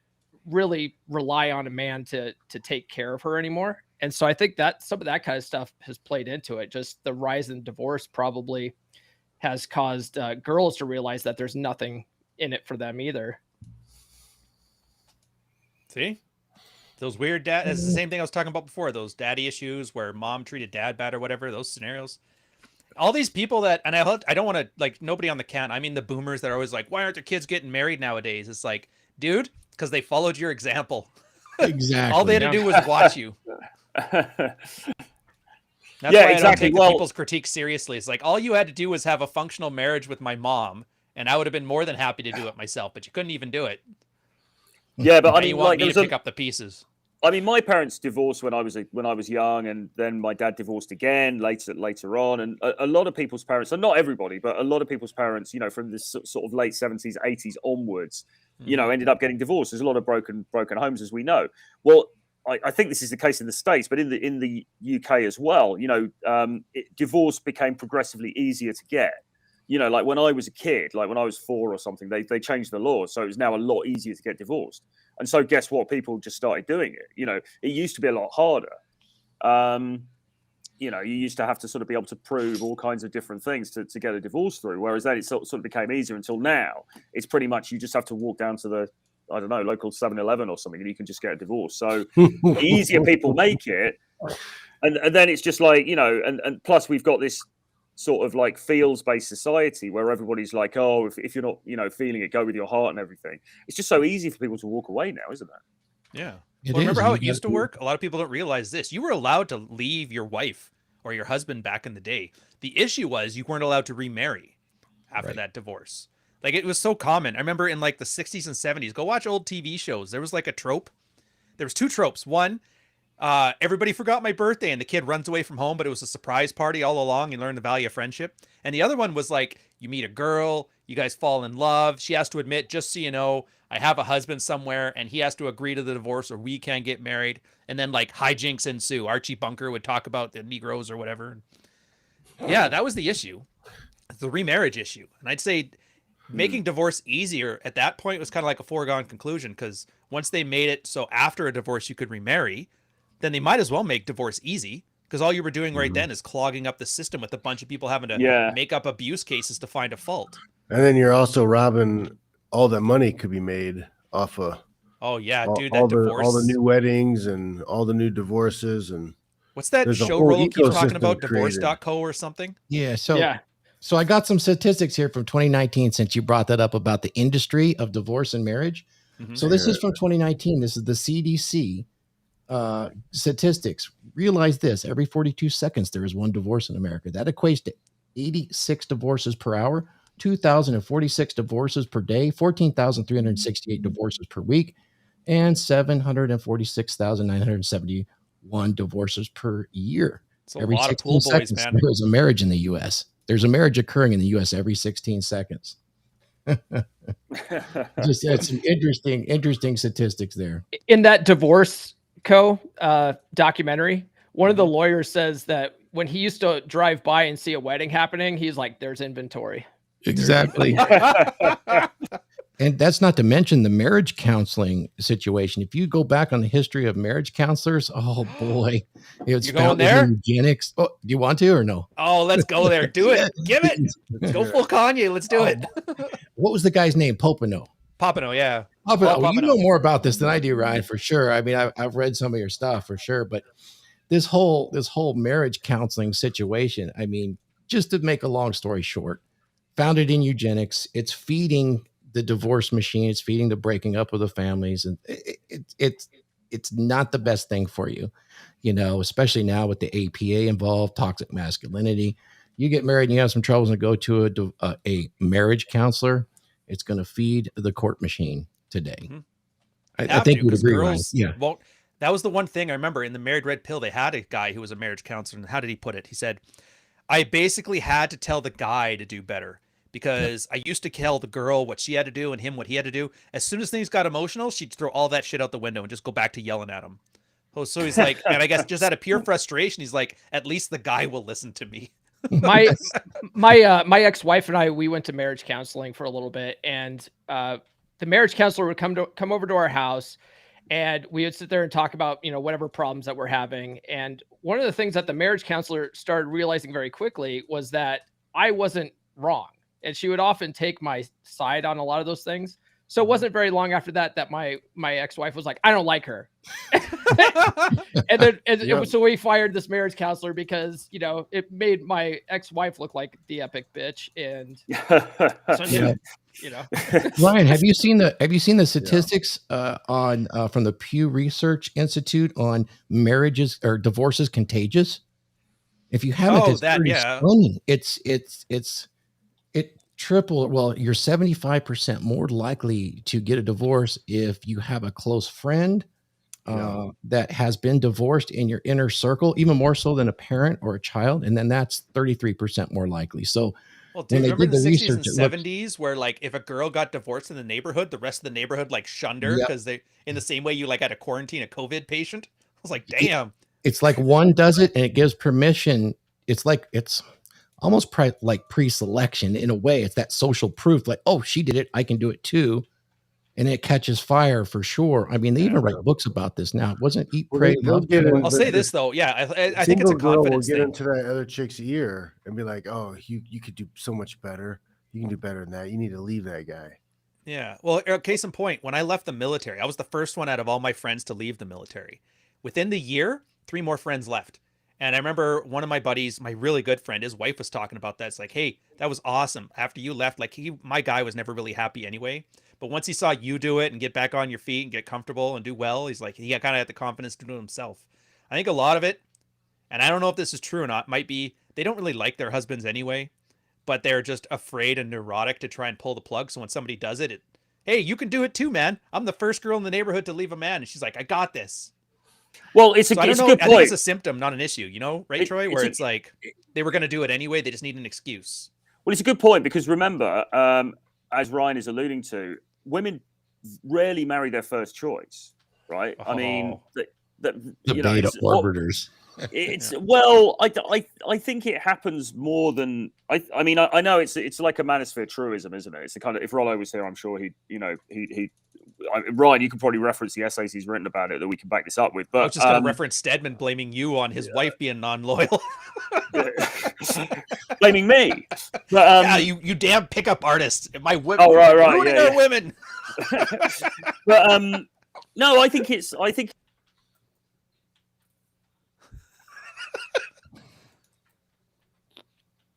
really rely on a man to take care of her anymore. And so I think that some of that kind of stuff has played into it. Just the rise in divorce probably has caused girls to realize that there's nothing in it for them either. See? Those weird dad, it's the same thing I was talking about before, those daddy issues where mom treated dad bad or whatever, those scenarios. All these people that, and I don't want to, like, nobody on the can, I mean the boomers that are always like, why aren't their kids getting married nowadays? It's like, dude, because they followed your example. Exactly. All they had to do was watch you. That's Yeah, why exactly. I don't take the people's critique seriously. It's like, all you had to do was have a functional marriage with my mom, and I would have been more than happy to do it myself, but you couldn't even do it. Yeah, but I Now mean, you want like, me to pick up the pieces. I mean, my parents divorced when I was young, and then my dad divorced again later on. And a lot of people's parents, and not everybody, but a lot of people's parents, you know, from this sort of late 70s, 80s onwards, you know, ended up getting divorced. There's a lot of broken homes, as we know. Well, I think this is the case in the States, but in the UK as well, you know, divorce became progressively easier to get. You know, like when I was a kid, like when I was 4 or something, they changed the law, so it was now a lot easier to get divorced. And so, guess what? People just started doing it. You know, it used to be a lot harder. You know, you used to have to sort of be able to prove all kinds of different things to get a divorce through. Whereas then it sort of became easier until now. It's pretty much you just have to walk down to the, I don't know, local 7-Eleven or something, and you can just get a divorce. So the easier people make it, and then it's just like, you know, and plus we've got this sort of like feels-based society where everybody's like, oh, if you're not, you know, feeling it, go with your heart and everything. It's just so easy for people to walk away now, isn't it? Yeah. It Well, remember is, how and it you used to work? A lot of people don't realize this. You were allowed to leave your wife or your husband back in the day. The issue was you weren't allowed to remarry after that divorce. Like, it was so common. I remember in like the 60s and 70s, go watch old TV shows. There was like a trope. There was 2 tropes. One, everybody forgot my birthday and the kid runs away from home, but it was a surprise party all along. You learn the value of friendship. And the other one was like, you meet a girl, you guys fall in love. She has to admit, just so you know, I have a husband somewhere, and he has to agree to the divorce or we can't get married. And then like hijinks ensue. Archie Bunker would talk about the Negroes or whatever. Yeah, that was the issue. The remarriage issue. And I'd say making divorce easier at that point was kind of like a foregone conclusion, because once they made it so after a divorce you could remarry, then they might as well make divorce easy, because all you were doing right then is clogging up the system with a bunch of people having to make up abuse cases to find a fault. And then you're also robbing all that money could be made off of. Oh yeah, dude, all that divorce, all the new weddings and all the new divorces. And what's that show Rolo keeps talking about? Divorce.co or something? Yeah. So I got some statistics here from 2019, since you brought that up about the industry of divorce and marriage. So this is from 2019. This is the CDC statistics. Realize this: every 42 seconds there is one divorce in America. That equates to 86 divorces per hour, 2,046 divorces per day, 14,368 divorces per week, and 746,971 divorces per year. Every 16 seconds there is a marriage in the U.S. There's a marriage occurring in the U.S. every 16 seconds. Just some interesting statistics there. In that Divorce Co. Documentary, one of the lawyers says that when he used to drive by and see a wedding happening, he's like, "There's inventory." Exactly. And that's not to mention the marriage counseling situation. If you go back on the history of marriage counselors, oh boy, it's going there? Eugenics. Oh, do you want to or no? Oh, let's go there. Do it. Give it. Let's go full Kanye. Let's do it. What was the guy's name? Popino, yeah. Popino. You know more about this than I do, Ryan, for sure. I mean, I've read some of your stuff for sure, but this whole marriage counseling situation, I mean, just to make a long story short, founded in eugenics, it's feeding the divorce machine, it's feeding the breaking up of the families, and it's not the best thing for you, you know, especially now with the APA involved, toxic masculinity. You get married and you have some troubles and go to a marriage counselor, it's going to feed the court machine today. I think you'd agree, Ryan. Yeah. Well, that was the one thing I remember in the Married Red Pill. They had a guy who was a marriage counselor, and how did he put it? He said, I basically had to tell the guy to do better, because I used to tell the girl what she had to do and him what he had to do. As soon as things got emotional, she'd throw all that shit out the window and just go back to yelling at him. Oh, so he's like, and I guess just out of pure frustration, he's like, at least the guy will listen to me. My ex-wife and I, we went to marriage counseling for a little bit, and the marriage counselor would come over to our house, and we would sit there and talk about, you know, whatever problems that we're having. And one of the things that the marriage counselor started realizing very quickly was that I wasn't wrong. And she would often take my side on a lot of those things. So it wasn't very long after that my ex-wife was like, I don't like her. So we fired this marriage counselor because, you know, it made my ex-wife look like the epic bitch. And so, you know, Ryan, have you seen the statistics on from the Pew Research Institute on marriages or divorces contagious? If you haven't, it's pretty stunning. triple. Well, you're 75% more likely to get a divorce if you have a close friend that has been divorced in your inner circle, even more so than a parent or a child. And then that's 33% more likely. So, well, dude, remember in the 60s and research, 70s where like if a girl got divorced in the neighborhood, the rest of the neighborhood like shunned her because they, in the same way you like had to quarantine a COVID patient. I was like, damn. It's like one does it and it gives permission. It's almost like pre-selection in a way. It's that social proof, like, oh, she did it, I can do it too. And it catches fire for sure. I mean, they even write books about this now. It wasn't Eat, Pray, Love. I'll say this though. Yeah, I think it's a confidence thing. Will get thing. into that other chick's ear and be like, oh, you could do so much better. You can do better than that. You need to leave that guy. Yeah. Well, case in point, when I left the military, I was the first one out of all my friends to leave the military. Within the year, 3 more friends left. And I remember one of my buddies, my really good friend, his wife was talking about that. It's like, hey, that was awesome. After you left, like my guy was never really happy anyway. But once he saw you do it and get back on your feet and get comfortable and do well, he's like, he kind of had the confidence to do it himself. I think a lot of it, and I don't know if this is true or not, might be they don't really like their husbands anyway, but they're just afraid and neurotic to try and pull the plug. So when somebody does it, hey, you can do it too, man. I'm the first girl in the neighborhood to leave a man. And she's like, I got this. Well, it's a good point. I think it's a symptom, not an issue, you know, right, Troy? Where it's like they were going to do it anyway. They just need an excuse. Well, it's a good point because remember, as Ryan is alluding to, women rarely marry their first choice, right? Oh. I mean, The beta orbiters. It's well, I think it happens more than I mean, I know it's like a manosphere truism, isn't it? It's the kind of, if Rollo was here, I'm sure he Ryan, you could probably reference the essays he's written about it that we can back this up with. But I was just going to reference Stedman blaming you on his wife being non-loyal. Blaming me. But, yeah, you damn pickup artist. My women. Oh, right. Ruining our women. But no, I think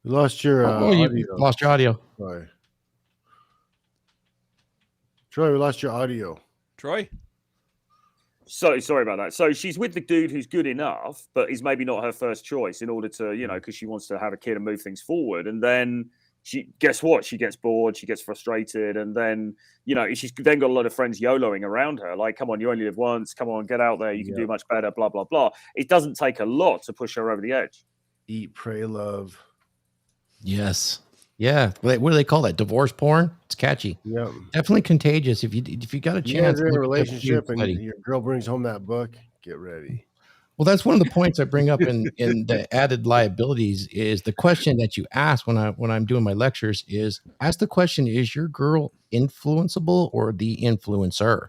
You lost your audio. Lost your audio. Sorry. Troy, we lost your audio. Troy? Sorry about that. So she's with the dude who's good enough, but he's maybe not her first choice in order to, because she wants to have a kid and move things forward. And then guess what? She gets bored, she gets frustrated, and then, she's then got a lot of friends YOLOing around her. Like, come on, you only live once. Come on, get out there. You can do much better, blah, blah, blah. It doesn't take a lot to push her over the edge. Eat, pray, love. Yes. Yeah. What do they call that? Divorce porn? It's catchy. Yeah. Definitely contagious. If you got a chance. You guys are in a relationship and your girl brings home that book, get ready. Well, that's one of the points I bring up in the added liabilities is the question that you ask when I'm doing my lectures is ask the question, is your girl influenceable or the influencer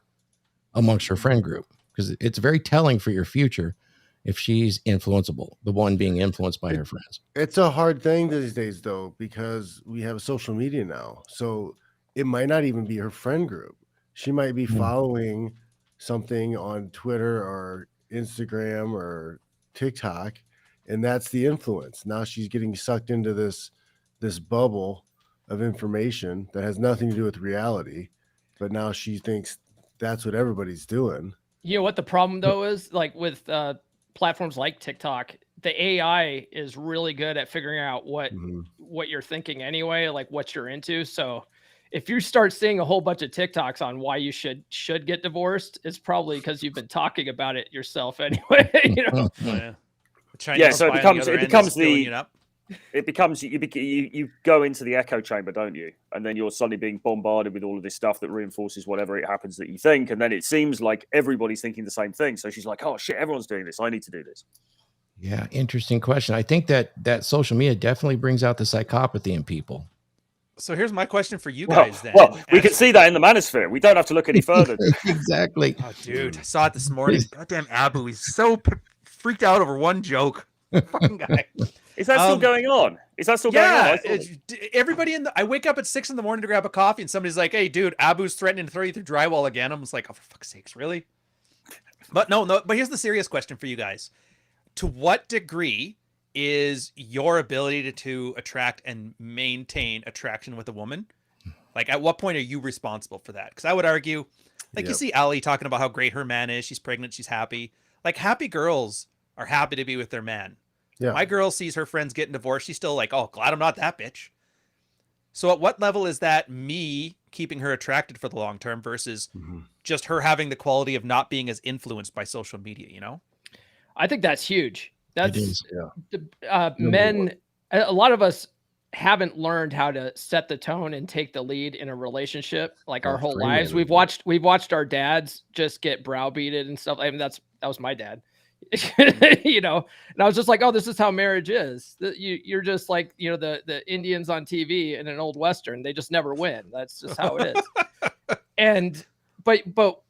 amongst her friend group? Because it's very telling for your future if she's influenceable, the one being influenced by her friends. It's a hard thing these days, though, because we have social media now. So it might not even be her friend group. She might be following something on Twitter or Instagram or TikTok, and that's the influence. Now she's getting sucked into this bubble of information that has nothing to do with reality, but now she thinks that's what everybody's doing. You know what the problem though is, like with platforms like TikTok, the AI is really good at figuring out what you're thinking anyway, like what you're into. So if you start seeing a whole bunch of TikToks on why you should get divorced, it's probably because you've been talking about it yourself anyway. So it becomes you go into the echo chamber, don't you? And then you're suddenly being bombarded with all of this stuff that reinforces whatever it happens that you think, and then it seems like everybody's thinking the same thing. So she's like, "Oh shit, everyone's doing this. I need to do this." Yeah, interesting question. I think that social media definitely brings out the psychopathy in people. So here's my question for you guys then. Well, we can see that in the manosphere. We don't have to look any further. Exactly. Oh, dude, I saw it this morning. Goddamn Abu, he's so freaked out over one joke. Fucking guy. Is that still going on? Is that still going on? Everybody I wake up at 6 a.m. to grab a coffee, and somebody's like, "Hey, dude, Abu's threatening to throw you through drywall again." I'm just like, "Oh, for fuck's sakes, really?" But no. But here's the serious question for you guys: to what degree is your ability to attract and maintain attraction with a woman? Like, at what point are you responsible for that? Because I would argue, like, you see Allie talking about how great her man is. She's pregnant. She's happy. Like, happy girls are happy to be with their man. Yeah. My girl sees her friends getting divorced. She's still like, "Oh, glad I'm not that bitch." So at what level is that me keeping her attracted for the long term versus just her having the quality of not being as influenced by social media, you know? I think that's huge. That's It is. men. A lot of us haven't learned how to set the tone and take the lead in a relationship like our whole lives. We've watched our dads just get browbeated and stuff. I mean, that was my dad. You know, and I was just like, oh, this is how marriage is. You're just like, you know, the Indians on TV in an old Western, they just never win. That's just how it is. And but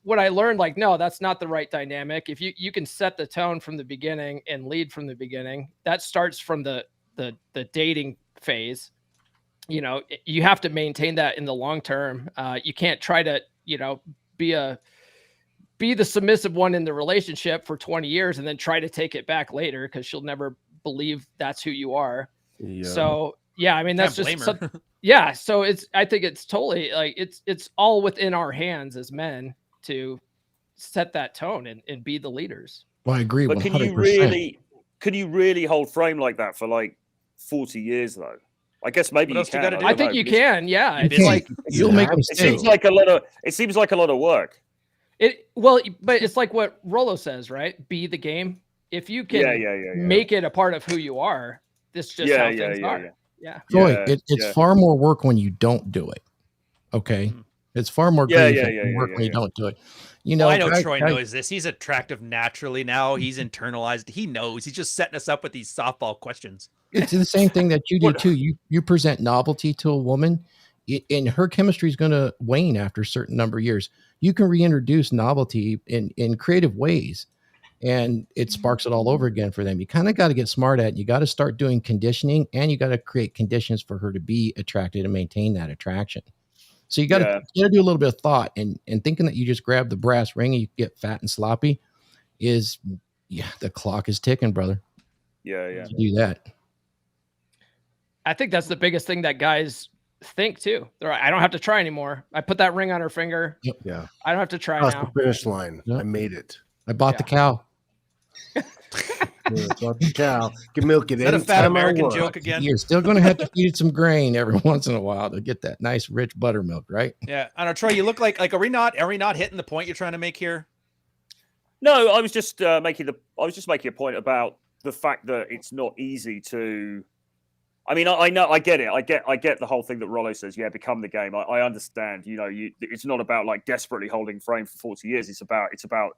what I learned, like, no, that's not the right dynamic. If you can set the tone from the beginning and lead from the beginning, that starts from the dating phase. You know, you have to maintain that in the long term. You can't try to, you know, be the submissive one in the relationship for 20 years and then try to take it back later, because she'll never believe that's who you are. Yeah. So yeah, I mean, that's just yeah. So I think it's totally like it's all within our hands as men to set that tone and be the leaders. Well, I agree. But 100%. can you really hold frame like that for like 40 years though? I guess maybe you can. I think you can. Yeah, it's like you'll make mistakes. It seems like a lot of work. But it's like what Rollo says, right? Be the game. If you can make it a part of who you are, this is just how things are. Yeah. Troy, it's far more work when you don't do it. Okay. It's far more work when you don't do it. You know, I know Troy knows this. He's attractive naturally now. He's internalized. He knows. He's just setting us up with these softball questions. It's the same thing that you do too. You present novelty to a woman, and her chemistry is going to wane after a certain number of years. You can reintroduce novelty in creative ways, and it sparks it all over again for them. You kind of got to get smart at it. You got to start doing conditioning, and you got to create conditions for her to be attracted and maintain that attraction. So you got to do a little bit of thought, and thinking that you just grab the brass ring and you get fat and sloppy is, the clock is ticking, brother. Yeah. You do that. I think that's the biggest thing that guys think too. They're like, I don't have to try anymore. I put that ring on her finger. Yep. Yeah. I don't have to try Across now. the finish line. Yep. I made it. I bought the cow. Bought the cow. Can milk it. Is that a fat American joke again? You're still going to have to feed it some grain every once in a while to get that nice rich buttermilk, right? Yeah. I don't know, Troy, you look like are we not hitting the point you're trying to make here? No, I was just making a point about the fact that it's not easy to. I mean, I know, I get it. I get the whole thing that Rollo says. Yeah, become the game. I understand. You know, it's not about like desperately holding frame for 40 years. It's about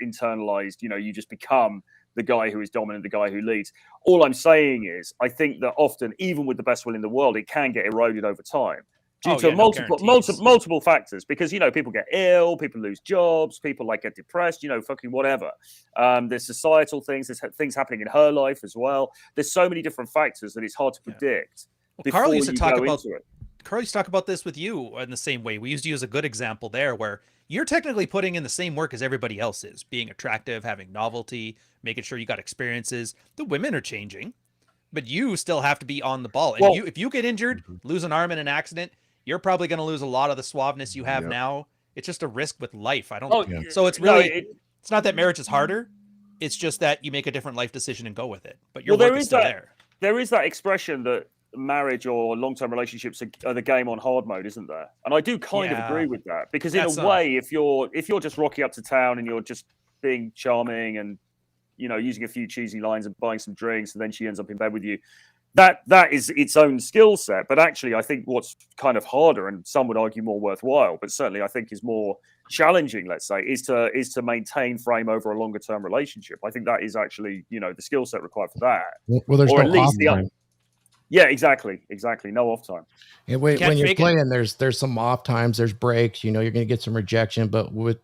internalized. You know, you just become the guy who is dominant, the guy who leads. All I'm saying is, I think that often, even with the best will in the world, it can get eroded over time due to multiple factors. Because, you know, people get ill, people lose jobs, people like get depressed, you know, fucking whatever. There's societal things, there's things happening in her life as well. There's so many different factors that it's hard to predict. Well, Carl used to talk about this with you in the same way. We used you as a good example there, where you're technically putting in the same work as everybody else is, being attractive, having novelty, making sure you got experiences. The women are changing, but you still have to be on the ball. And if you get injured, lose an arm in an accident, you're probably going to lose a lot of the suaveness you have now. It's just a risk with life. So it's really, it's not that marriage is harder. It's just that you make a different life decision and go with it. But your work is still there. There is that expression that marriage or long-term relationships are the game on hard mode, isn't there? And I do kind of agree with that, because in a way, if you're just rocking up to town and you're just being charming and, you know, using a few cheesy lines and buying some drinks, and then she ends up in bed with you, that is its own skill set. But actually, I think what's kind of harder, and some would argue more worthwhile, but certainly I think is more challenging, let's say, is to maintain frame over a longer term relationship. I think that is actually, you know, the skill set required for that. Well, there's no off time. Yeah, exactly. No off time. And when you're playing, there's some off times, there's breaks. You know, you're going to get some rejection, but with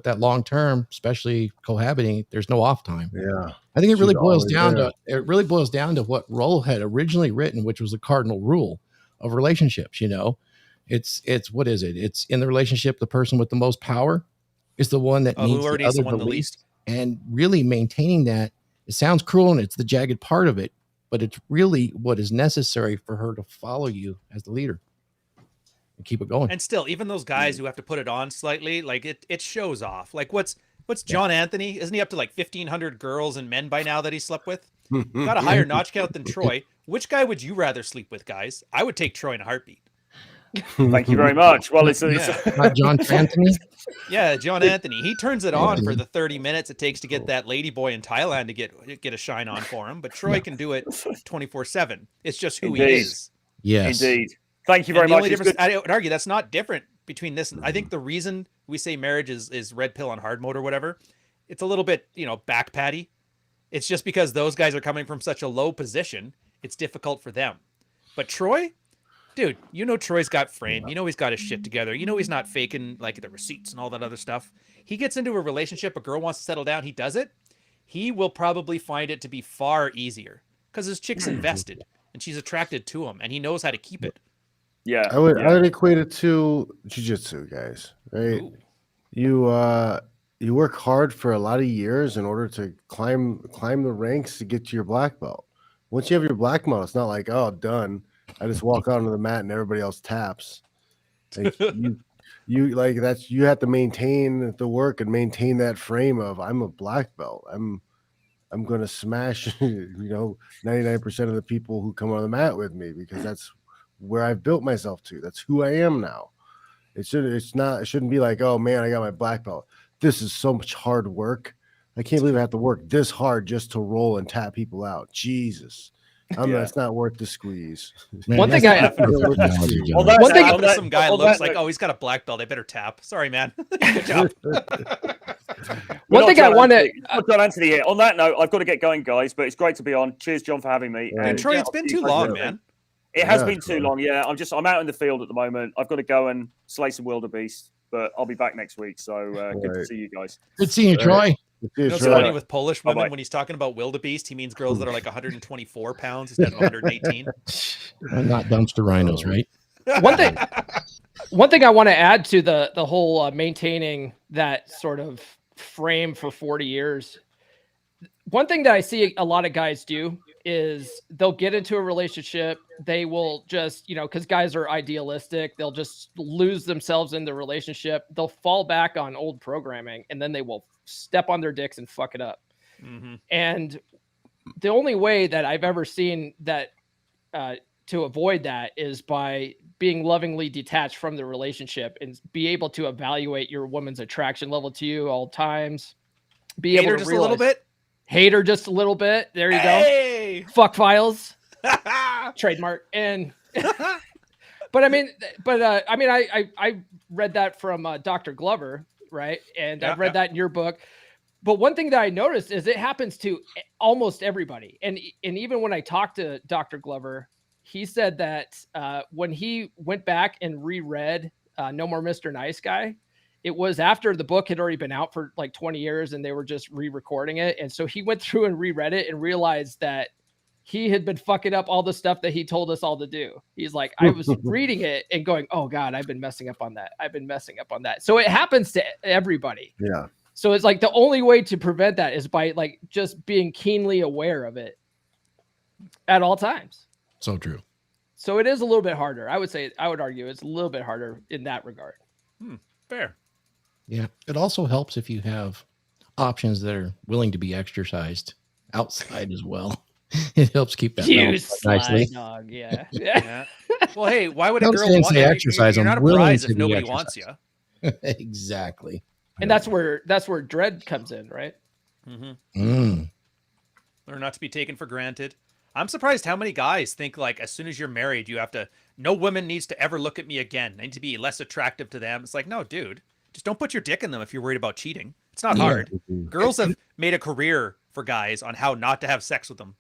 that long term, especially cohabiting, there's no off time. Yeah, I think it really boils down to what Rollo had originally written, which was the cardinal rule of relationships. You know, it's what is it? It's in the relationship, the person with the most power is the one that needs the other the least, and really maintaining that. It sounds cruel, and it's the jagged part of it, but it's really what is necessary for her to follow you as the leader and keep it going. And still, even those guys who have to put it on slightly, like it shows off. Like what's John Anthony? Isn't he up to like 1,500 girls and men by now that he slept with? Got a higher notch count than Troy. Which guy would you rather sleep with, guys? I would take Troy in a heartbeat. Thank you very much. Well, it's Not John Anthony. Yeah, John Anthony. He turns it on for the 30 minutes it takes to get that lady boy in Thailand to get a shine on for him. But Troy can do it 24/7. It's just who he is. Yes, indeed. Thank you very And the much. only difference, I would argue that's not different between this. I think the reason we say marriage is red pill on hard mode or whatever, it's a little bit, back patty. It's just because those guys are coming from such a low position, it's difficult for them. But Troy, dude, Troy's got frame. He's got his shit together. He's not faking like the receipts and all that other stuff. He gets into a relationship, a girl wants to settle down, he does it. He will probably find it to be far easier because his chick's invested and she's attracted to him and he knows how to keep it. Yeah. I would equate it to jiu-jitsu, guys. Right? Ooh. You work hard for a lot of years in order to climb the ranks to get to your black belt. Once you have your black belt, it's not like, oh, done. I just walk out onto the mat and everybody else taps. Like you have to maintain the work and maintain that frame of I'm a black belt. I'm gonna smash 99% of the people who come on the mat with me because that's where I've built myself to. That's who I am now. It shouldn't be like, oh man, I got my black belt. This is so much hard work. I can't believe I have to work this hard just to roll and tap people out. Jesus. It's not worth the squeeze. Man, One thing some guy looks like, oh, he's got a black belt. I better tap. Sorry, man. Good job. One thing I want to, John Anthony here. On that note, I've got to get going, guys. But it's great to be on. Cheers, John, for having me. Yeah. And Troy, it's been too long, man. It has been too long. Yeah, I'm out in the field at the moment. I've got to go and slay some wildebeest, but I'll be back next week. So good to see you guys. Good seeing you, Troy. It's funny with Polish women when he's talking about wildebeest, he means girls that are like 124 pounds instead of 118. Not dumpster rhinos, right? One thing I want to add to the whole maintaining that sort of frame for 40 years. One thing that I see a lot of guys do is they'll get into a relationship. They will just, because guys are idealistic, they'll just lose themselves in the relationship. They'll fall back on old programming and then they will step on their dicks and fuck it up. Mm-hmm. And the only way that I've ever seen that to avoid that is by being lovingly detached from the relationship and be able to evaluate your woman's attraction level to you all times. Be able to just realize, a little bit. Hate her just a little bit. There you go. Fuck files. Trademark. And but I read that from Dr. Glover, right? And I've read that in your book. But one thing that I noticed is it happens to almost everybody. And even when I talked to Dr. Glover, he said that when he went back and reread No More Mr. Nice Guy, it was after the book had already been out for like 20 years and they were just re-recording it. And so he went through and reread it and realized that he had been fucking up all the stuff that he told us all to do. He's like, I was reading it and going, oh God, I've been messing up on that. So it happens to everybody. Yeah. So it's like the only way to prevent that is by like just being keenly aware of it at all times. So true. So it is a little bit harder. I would argue it's a little bit harder in that regard. Fair. Yeah. It also helps if you have options that are willing to be exercised outside as well. It helps keep that nicely. Dog, yeah. Well, hey, why would a girl want to exercise? You're not a prize if nobody wants you. Exactly. And that's where dread comes in, right? Mm-hmm. Learn not to be taken for granted. I'm surprised how many guys think like as soon as you're married, you have to. No woman needs to ever look at me again. I need to be less attractive to them. It's like, no, dude, just don't put your dick in them if you're worried about cheating. It's not hard. Girls have made a career for guys on how not to have sex with them.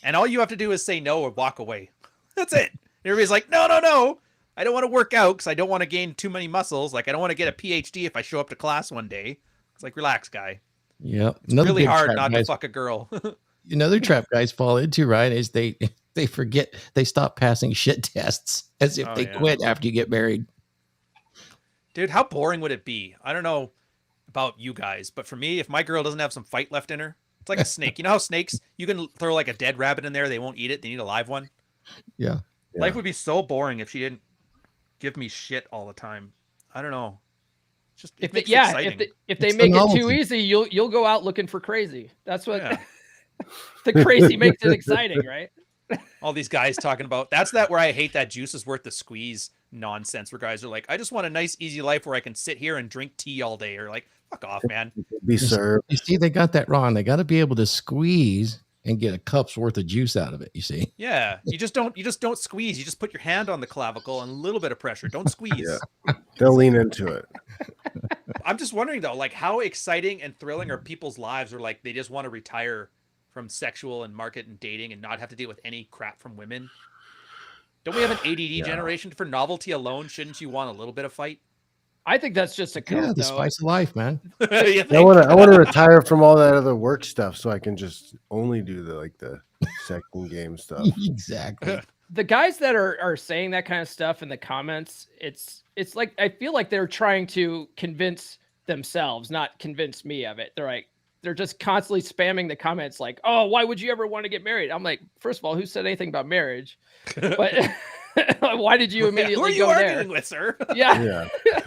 And all you have to do is say no or walk away. That's it. Everybody's like, no. I don't want to work out because I don't want to gain too many muscles. Like, I don't want to get a PhD if I show up to class one day. It's like, relax, guy. Yep. It's really hard not to fuck a girl. Another trap guys fall into, right, is they forget, they stop passing shit tests as if they quit after you get married. Dude, how boring would it be? I don't know about you guys, but for me, if my girl doesn't have some fight left in her, it's like a snake. You know how snakes, you can throw like a dead rabbit in there, they won't eat it, they need a live one? Yeah. Life would be so boring if she didn't give me shit all the time. I don't know. Just if they make it too easy, you'll go out looking for crazy. That's what the crazy makes it exciting, right? All these guys talking about that where I hate that juice is worth the squeeze nonsense where guys are like, I just want a nice, easy life where I can sit here and drink tea all day. Or like, fuck off, man. Be served. You see, they got that wrong. They got to be able to squeeze and get a cup's worth of juice out of it. You see? Yeah, you just don't squeeze. You just put your hand on the clavicle and a little bit of pressure. Don't squeeze. Yeah. They'll lean into it. I'm just wondering though, like how exciting and thrilling are people's lives, or like they just want to retire from sexual and market and dating and not have to deal with any crap from women. Don't we have an ADD generation for novelty alone? Shouldn't you want a little bit of fight? I think that's just a code, Yeah, the though. spice of life, man. You I think? want to retire from all that other work stuff so I can just only do the sex and game stuff. Exactly. The guys that are saying that kind of stuff in the comments, it's like I feel like they're trying to convince themselves, not convince me of it. They're just constantly spamming the comments like, "Oh, why would you ever want to get married?" I'm like, first of all, who said anything about marriage? But why did you immediately Who are you go arguing there? with, sir? Yeah. Yeah.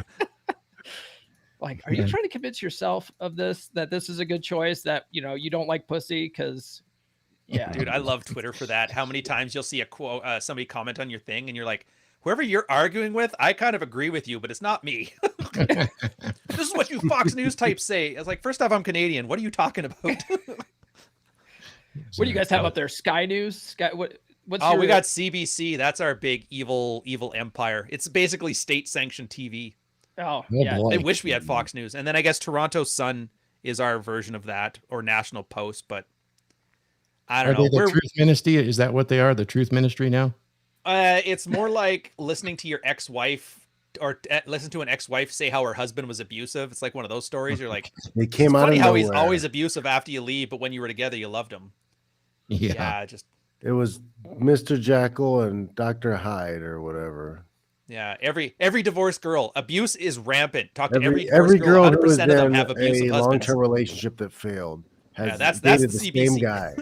Like, are you trying to convince yourself of this, that this is a good choice, that, you don't like pussy? Because, yeah. Dude, I love Twitter for that. How many times you'll see a quote, somebody comment on your thing, and you're like, whoever you're arguing with, I kind of agree with you, but it's not me. This is what you Fox News types say. It's like, first off, I'm Canadian. What are you talking about? What do you guys have up there? Sky News? What's we got CBC. That's our big evil empire. It's basically state-sanctioned TV. Oh, Oh, yeah. boy. I wish we had Fox News. And then I guess Toronto Sun is our version of that, or National Post, but I don't Are they know. the Truth Ministry? Is that what they are? The Truth Ministry now? It's more like listening to your ex-wife or listen to an ex-wife say how her husband was abusive. It's like one of those stories. You're like, It came it's out funny of how nowhere. he's always abusive after you leave, but when you were together, you loved him. Yeah. Just It was Mr. Jackal and Dr. Hyde or whatever. yeah. Every divorced girl, abuse is rampant. Talk to Every divorced girl who 100% was of them in have abusive a husbands. long-term relationship that failed has that's dated the the CBC. same guy.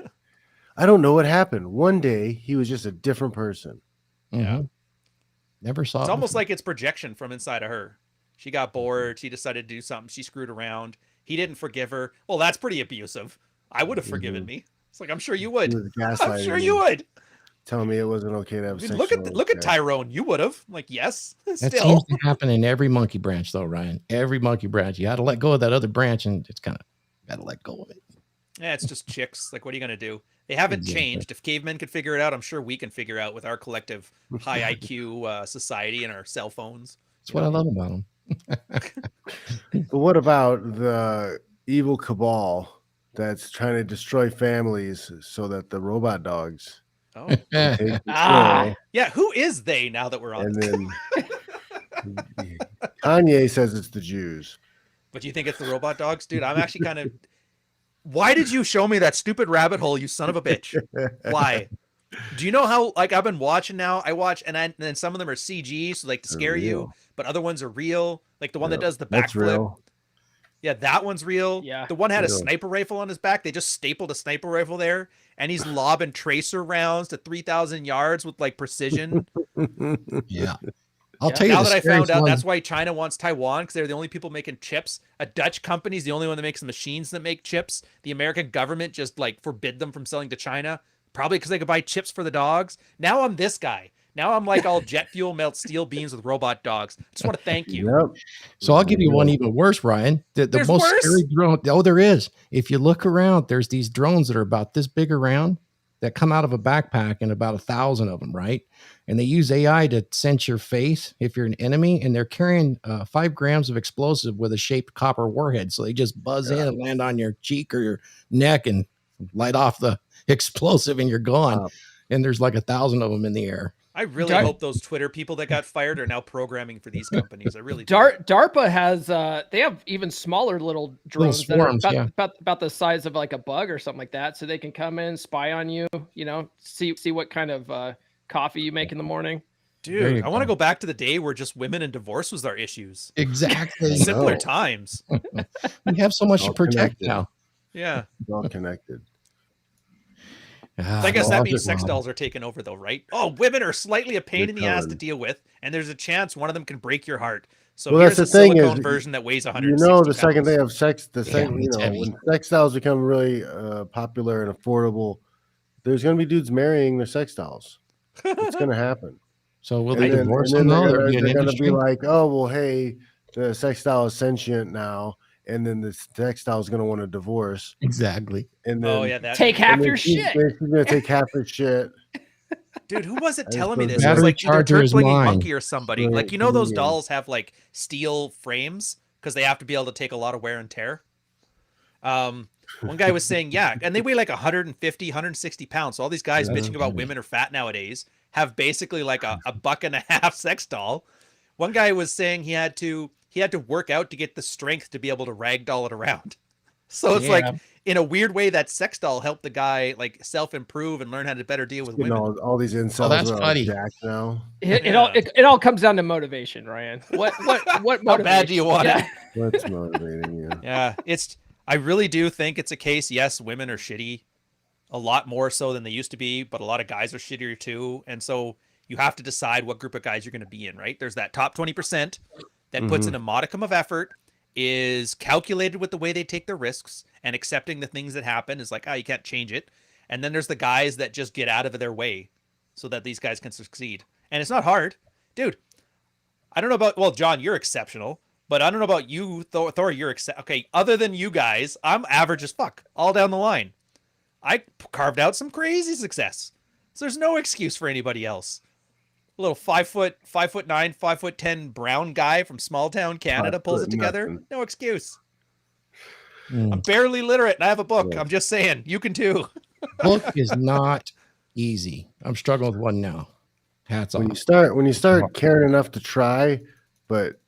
I don't know what happened. One day he was just a different person. Mhm. Never saw It's it almost before. like it's projection from inside of her. She got bored. She decided to do something. She screwed around. He didn't forgive her. Well, that's pretty abusive. I would have forgiven me. It's like, I'm sure you He would. was I'm sure gaslighting you me, would. telling me it wasn't okay to have I mean, sex. look at Tyrone. You would have. I'm like, yes. That Still. seems to happen in every monkey branch, though, Ryan. Every monkey branch. You got to let go of that other branch, and it's kind of got to let go of it. Yeah, it's just chicks. Like, what are you gonna do? They haven't Exactly. changed. If cavemen could figure it out, I'm sure we can figure out with our collective high IQ society and our cell phones. That's what I love about them. But what about the evil cabal that's trying to destroy families so that the robot dogs Oh, can take Ah. control? yeah. Who is they now that we're on? And this? then Kanye says it's the Jews. But do you think it's the robot dogs, dude? I'm actually kind of. Why did you show me that stupid rabbit hole, you son of a bitch? Why? Do you know how, like, I've been watching now? I watch, and then some of them are CG, so like to They're scare you, real. but other ones are real. Like the one that Yeah, does the that's backflip. real. Yeah, that one's real. Yeah. The one had a Real. sniper rifle on his back. They just stapled a sniper rifle there, and he's lobbing tracer rounds to 3,000 yards with like precision. Yeah. I'll Yeah. tell you Now the that I found scariest out one- that's why China wants Taiwan, because they're the only people making chips. A Dutch company's the only one that makes the machines that make chips. The American government just like forbid them from selling to China, probably because they could buy chips for the dogs. Now I'm this guy. Now I'm like all jet fuel, melt steel beans with robot dogs. I just want to thank you. Yep. So I'll give you one even worse, Ryan. The There's most worse? scary drone. Oh, there is. If you look around, there's these drones that are about this big around that come out of a backpack, and about 1,000 of them, right? And they use AI to sense your face if you're an enemy, and they're carrying 5 grams of explosive with a shaped copper warhead. So they just buzz in and land on your cheek or your neck and light off the explosive, and you're gone. And there's like 1,000 of them in the air. I really hope those Twitter people that got fired are now programming for these companies. I really do. DARPA has they have even smaller little drones swarms, that are yeah. about the size of like a bug or something like that, so they can come in, spy on you, see what kind of coffee you make in the morning. There Dude, you I want to go. go back to the day where just women and divorce was our issues. Exactly. Simpler No. times. We have so much All to protect connected. now. Yeah. It's all connected. I guess that well, means sex well, dolls are taking over, though, right? Oh, women are slightly a pain They're in the ass to coming. deal with, and there's a chance one of them can break your heart. So Well, here's that's a the thing silicone is, version that weighs You 160 know, the second pounds. they have sex, it's heavy. when sex dolls become really popular and affordable, there's going to be dudes marrying their sex dolls. It's going to happen. So will And they then, divorce and them then though? they're There'll be an gonna be industry? like, oh well, hey, the textile is sentient now, and then the textile is gonna want a divorce, Exactly. and Oh then yeah, that Take maybe. half and then your she's shit. gonna take half her shit. Dude, who was it I just telling me don't this? do It was it. Battery like either charger is Turtwingy mine. Monkey or somebody. Like, Right, you know, those comedian. dolls have like steel frames because they have to be able to take a lot of wear and tear. One guy was saying, yeah, and they weigh like 150, 160 pounds. So all these guys Yeah, bitching about heavy. women are fat nowadays have basically like a $1.50 sex doll. One guy was saying he had to work out to get the strength to be able to ragdoll it around. So it's like, Yeah. in a weird way, that sex doll helped the guy like self-improve and learn how to better deal with Getting women. all these incels that's are all funny. jacked now. It all comes down to motivation, Ryan. What motivates? How bad do you want it? Yeah. What's motivating you? Yeah, I really do think it's a case. Yes, women are shitty, a lot more so than they used to be, but a lot of guys are shittier too. And so you have to decide what group of guys you're going to be in, right? There's that top 20% that puts in a modicum of effort, is calculated with the way they take their risks, and accepting the things that happen is like, oh, you can't change it. And then there's the guys that just get out of their way so that these guys can succeed. And it's not hard, dude. I don't know about, well, John, you're exceptional, but I don't know about you, Thor, you're okay. Other than you guys, I'm average as fuck all down the line. I carved out some crazy success. So there's no excuse for anybody else. A little 5'9", 5'10" brown guy from small town Canada pulls it together. Nothing. No excuse. Mm. I'm barely literate and I have a book. Yeah. I'm just saying, you can too. Book is not easy. I'm struggling with one now. Hats off. When you start caring enough to try, but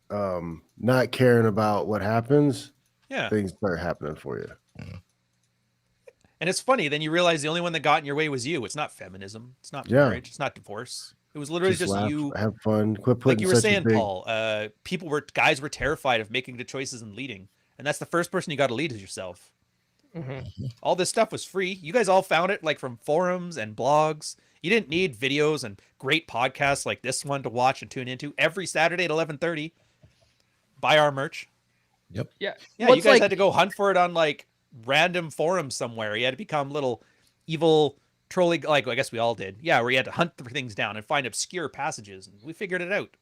not caring about what happens, Yeah. things start happening for you. And it's funny, then you realize the only one that got in your way was you. It's not feminism. It's not Yeah. marriage. It's not divorce. It was literally just laugh, you. have fun, quit putting Like you were such saying, a big, Paul, guys were terrified of making the choices and leading. And that's the first person you got to lead is yourself. Mm-hmm. All this stuff was free. You guys all found it like from forums and blogs. You didn't need videos and great podcasts like this one to watch and tune into every Saturday at 11:30. Buy our merch. Yep. Yeah. Yeah, Well, you it's guys like- had to go hunt for it on like random forums somewhere. You had to become little evil trolling, like I guess we all did. Yeah, where you had to hunt for things down and find obscure passages, and we figured it out.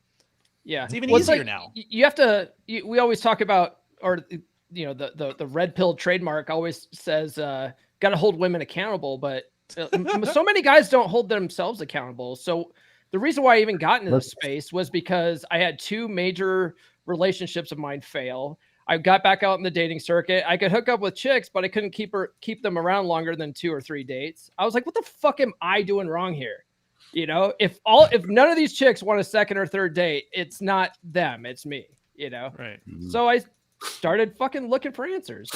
Yeah, It's even Well, easier like, now. You have to. We always talk about, or the red pill trademark always says, got to hold women accountable, but so many guys don't hold themselves accountable. So the reason why I even got into this space was because I had two major relationships of mine fail. I got back out in the dating circuit. I could hook up with chicks, but I couldn't keep them around longer than 2 or 3 dates. I was like, what the fuck am I doing wrong here? If none of these chicks want a second or third date, it's not them, it's me, Right. So I started fucking looking for answers,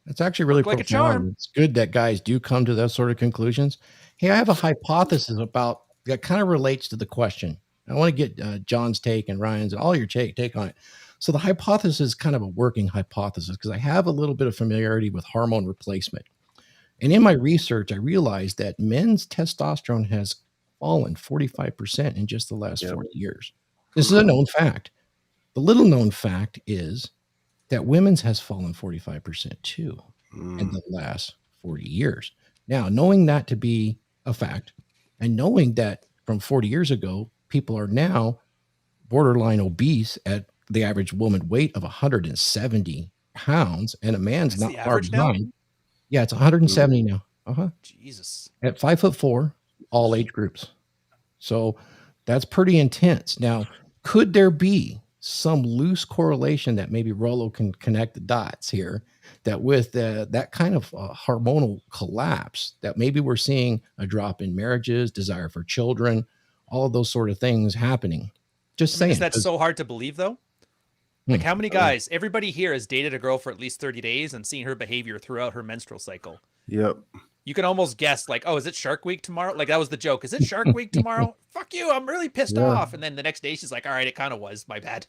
It's actually really Look like a profound. charm. It's good that guys do come to those sort of conclusions. Hey, I have a hypothesis about that kind of relates to the question. I want to get John's take and Ryan's and all your take on it. So the hypothesis is kind of a working hypothesis because I have a little bit of familiarity with hormone replacement. And in my research, I realized that men's testosterone has fallen 45% in just the last 40 years. This is a known fact. The little known fact is that women's has fallen 45% too in the last 40 years. Now, knowing that to be a fact and knowing that from 40 years ago, people are now borderline obese at the average woman weight of 170 pounds and a man's That's not the far average now? behind. Yeah, it's 170 now. Jesus. At 5'4", all age groups. So that's pretty intense. Now, could there be some loose correlation that maybe Rollo can connect the dots here, that with that kind of hormonal collapse, that maybe we're seeing a drop in marriages, desire for children, all of those sort of things happening? Just saying. Is that so hard to believe though? Like how many guys, everybody here has dated a girl for at least 30 days and seen her behavior throughout her menstrual cycle. Yep. You can almost guess like, oh, is it Shark Week tomorrow? Like that was the joke. Is it Shark Week tomorrow? Fuck you. I'm really pissed off. And then the next day she's like, all right, it kind of was. My bad.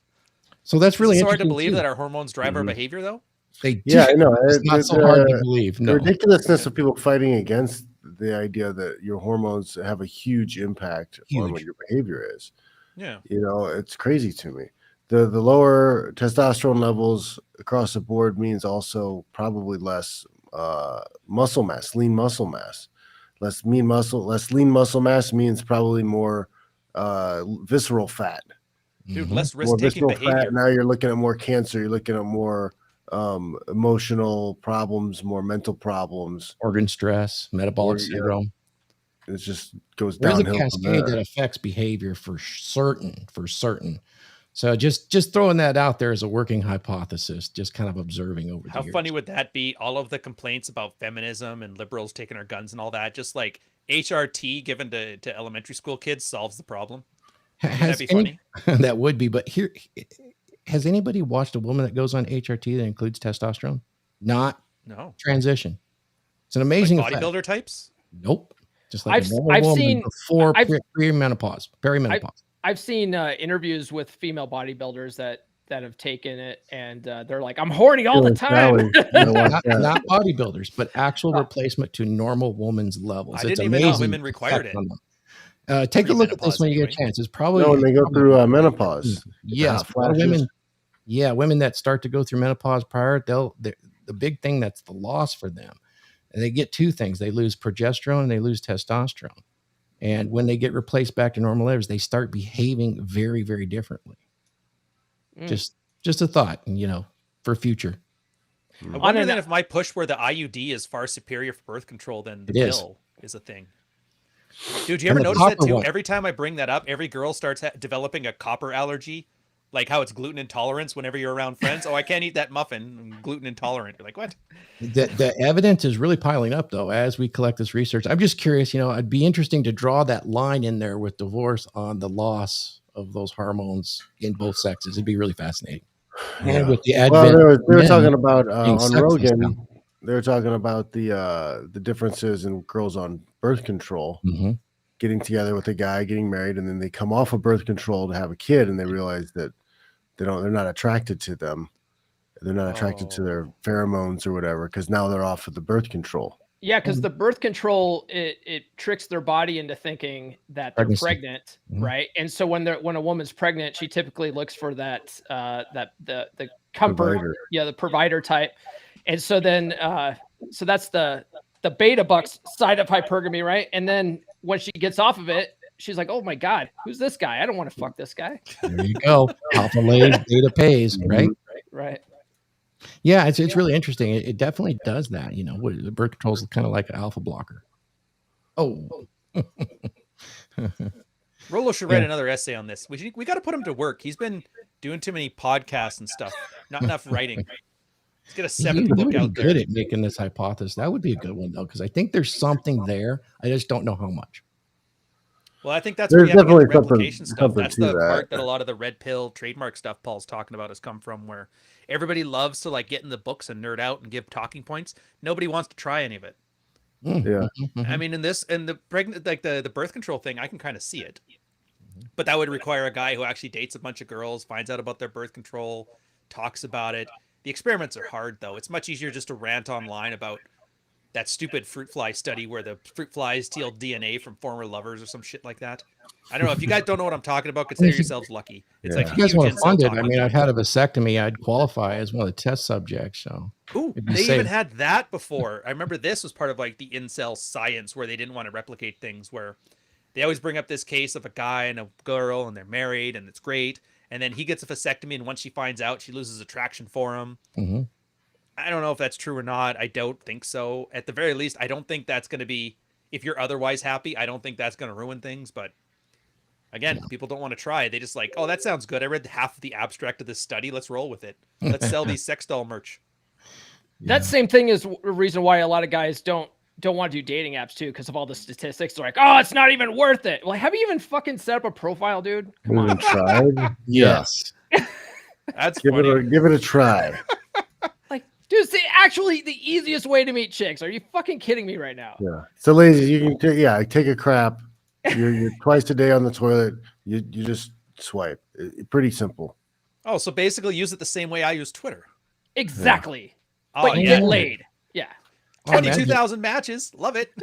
So that's really Is it so hard to interesting believe too. that our hormones drive our behavior though? They Yeah, do. I know. It's not so hard to believe. The No. ridiculousness of people fighting against the idea that your hormones have a huge impact on what your behavior is. Yeah. It's crazy to me. The lower testosterone levels across the board means also probably less muscle mass, lean muscle mass. Less lean muscle mass means probably more visceral fat. Dude, Mhm. less More risk-taking visceral behavior. fat. Now you're looking at more cancer. You're looking at more emotional problems, more mental problems. Organ stress, metabolic Yeah. syndrome. It just goes There's a downhill from cascade that there. affects behavior for certain. So just throwing that out there as a working hypothesis, just kind of observing over How the years. funny would that be? All of the complaints about feminism and liberals taking our guns and all that, just like HRT given to elementary school kids solves the problem. Wouldn't that be funny? That would be, but here, has anybody watched a woman that goes on HRT that includes testosterone? Not No. transition. It's an amazing Like effect. bodybuilder types? Nope. Just like I've- a normal I've woman seen- before I've- perimenopause. I've seen interviews with female bodybuilders that have taken it, and they're like, "I'm horny all the time." Not bodybuilders, but actual replacement to normal woman's levels. I It's didn't even know amazing women required effect it. on them. Take a look at this Premenopause when you get a anyway. chance. It's probably No, when they go through menopause. Yes, hot a lot of flashes. women. Yeah, women that start to go through menopause prior, the big thing that's the loss for them. And they get two things: they lose progesterone and they lose testosterone. And when they get replaced back to normal levels, they start behaving very, very differently. Just a thought, for future. I wonder then if my push where the IUD is far superior for birth control than the pill is a thing. Dude, you ever notice that too? Every time I bring that up, every girl starts developing a copper allergy, like how it's gluten intolerance whenever you're around friends. Oh, I can't eat that muffin. I'm gluten intolerant. You're like, what? The evidence is really piling up, though, as we collect this research. I'm just curious, it'd be interesting to draw that line in there with divorce on the loss of those hormones in both sexes. It'd be really fascinating. Yeah. And with the Well, advent they were of talking men about being on sexless Rogan. now. They were talking about the differences in girls on birth control, Mhm. getting together with a guy, getting married, and then they come off of birth control to have a kid, and they realize that they're not attracted to them. They're not attracted to their pheromones or whatever because now they're off of the birth control. Yeah, because the birth control it tricks their body into thinking that they're pregnant, right? And so when a woman's pregnant, she typically looks for that the comfort, the provider type, and so then so that's the beta bucks side of hypergamy, right? And then when she gets off of it, she's like, "Oh my god, who's this guy? I don't want to fuck this guy." There you go. Alpha lays, beta pays, right? Right. Yeah, it's really interesting. It definitely does that. The birth control is kind of like an alpha blocker. Oh, Rolo should write another essay on this. We got to put him to work. He's been doing too many podcasts and stuff. Not enough writing. Let's get a seventh book out there. Good at making this hypothesis. That would be a good one though, because I think there's something there. I just don't know how much. Well, I think that's where you have to get the replication stuff. That's the that. part that a lot of the red pill trademark stuff Paul's talking about has come from, where everybody loves to like get in the books and nerd out and give talking points. Nobody wants to try any of it. Yeah. I mean, in the pregnant, like the birth control thing, I can kind of see it. But that would require a guy who actually dates a bunch of girls, finds out about their birth control, talks about it. The experiments are hard, though. It's much easier just to rant online about that stupid fruit fly study where the fruit flies steal DNA from former lovers or some shit like that. I don't know. If you guys don't know what I'm talking about, consider yourselves lucky. It's like if you guys want to fund it. I mean, I've had a vasectomy. I'd qualify as one of the test subjects. So ooh, they even had that before. I remember this was part of like the incel science where they didn't want to replicate things, where they always bring up this case of a guy and a girl and they're married and it's great. And then he gets a vasectomy, and once she finds out, she loses attraction for him. Mm-hmm. I don't know if that's true or not. I don't think so. At the very least, I don't think that's going to be, if you're otherwise happy, I don't think that's going to ruin things. But again, people don't want to try. They just like, oh, that sounds good. I read half of the abstract of this study. Let's roll with it. Let's sell these sex doll merch. That same thing is a reason why a lot of guys don't want to do dating apps too, because of all the statistics. They're like, oh, it's not even worth it. Well, have you even fucking set up a profile, dude? Come on. Tried? Yes. That's give funny. it a try. Dude, it's actually the easiest way to meet chicks. Are you fucking kidding me right now? Yeah. So, ladies, you can take a crap. You're twice a day on the toilet. You just swipe. Pretty simple. Oh, so basically use it the same way I use Twitter. Exactly. Yeah. But you get laid. Yeah. 22,000 matches. Love it.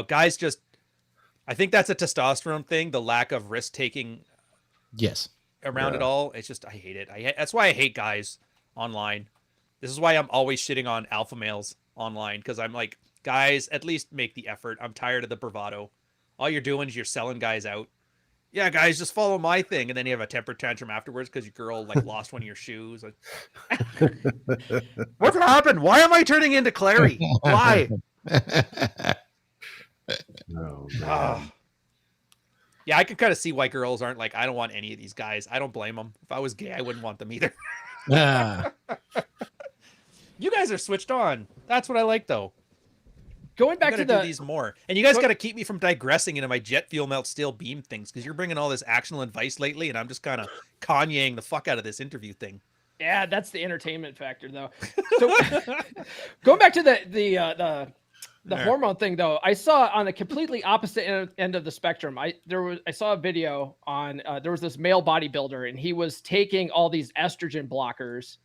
Guys, I think that's a testosterone thing. The lack of risk taking. Yes. Around it all. It's just, I hate it. That's why I hate guys online. This is why I'm always shitting on alpha males online. Cause I'm like, Guys, at least make the effort. I'm tired of the bravado. All you're doing is you're selling guys out. Yeah, guys, just follow my thing, and then you have a temper tantrum afterwards because your girl like lost one of your shoes. Like, what happened? Why am I turning into Clary? Why? No, Yeah, I can kind of see why girls aren't like, I don't want any of these guys. I don't blame them. If I was gay, I wouldn't want them either. You guys are switched on. That's what I like, though. Going back to do these more, and you guys got to keep me from digressing into my jet fuel melt steel beam things because you're bringing all this actionable advice lately, and I'm just kind of Kanyeing the fuck out of this interview thing. Yeah, that's the entertainment factor, though. So going back to the hormone thing, though, I saw on the completely opposite end of the spectrum. I saw a video on there was this male bodybuilder, and he was taking all these estrogen blockers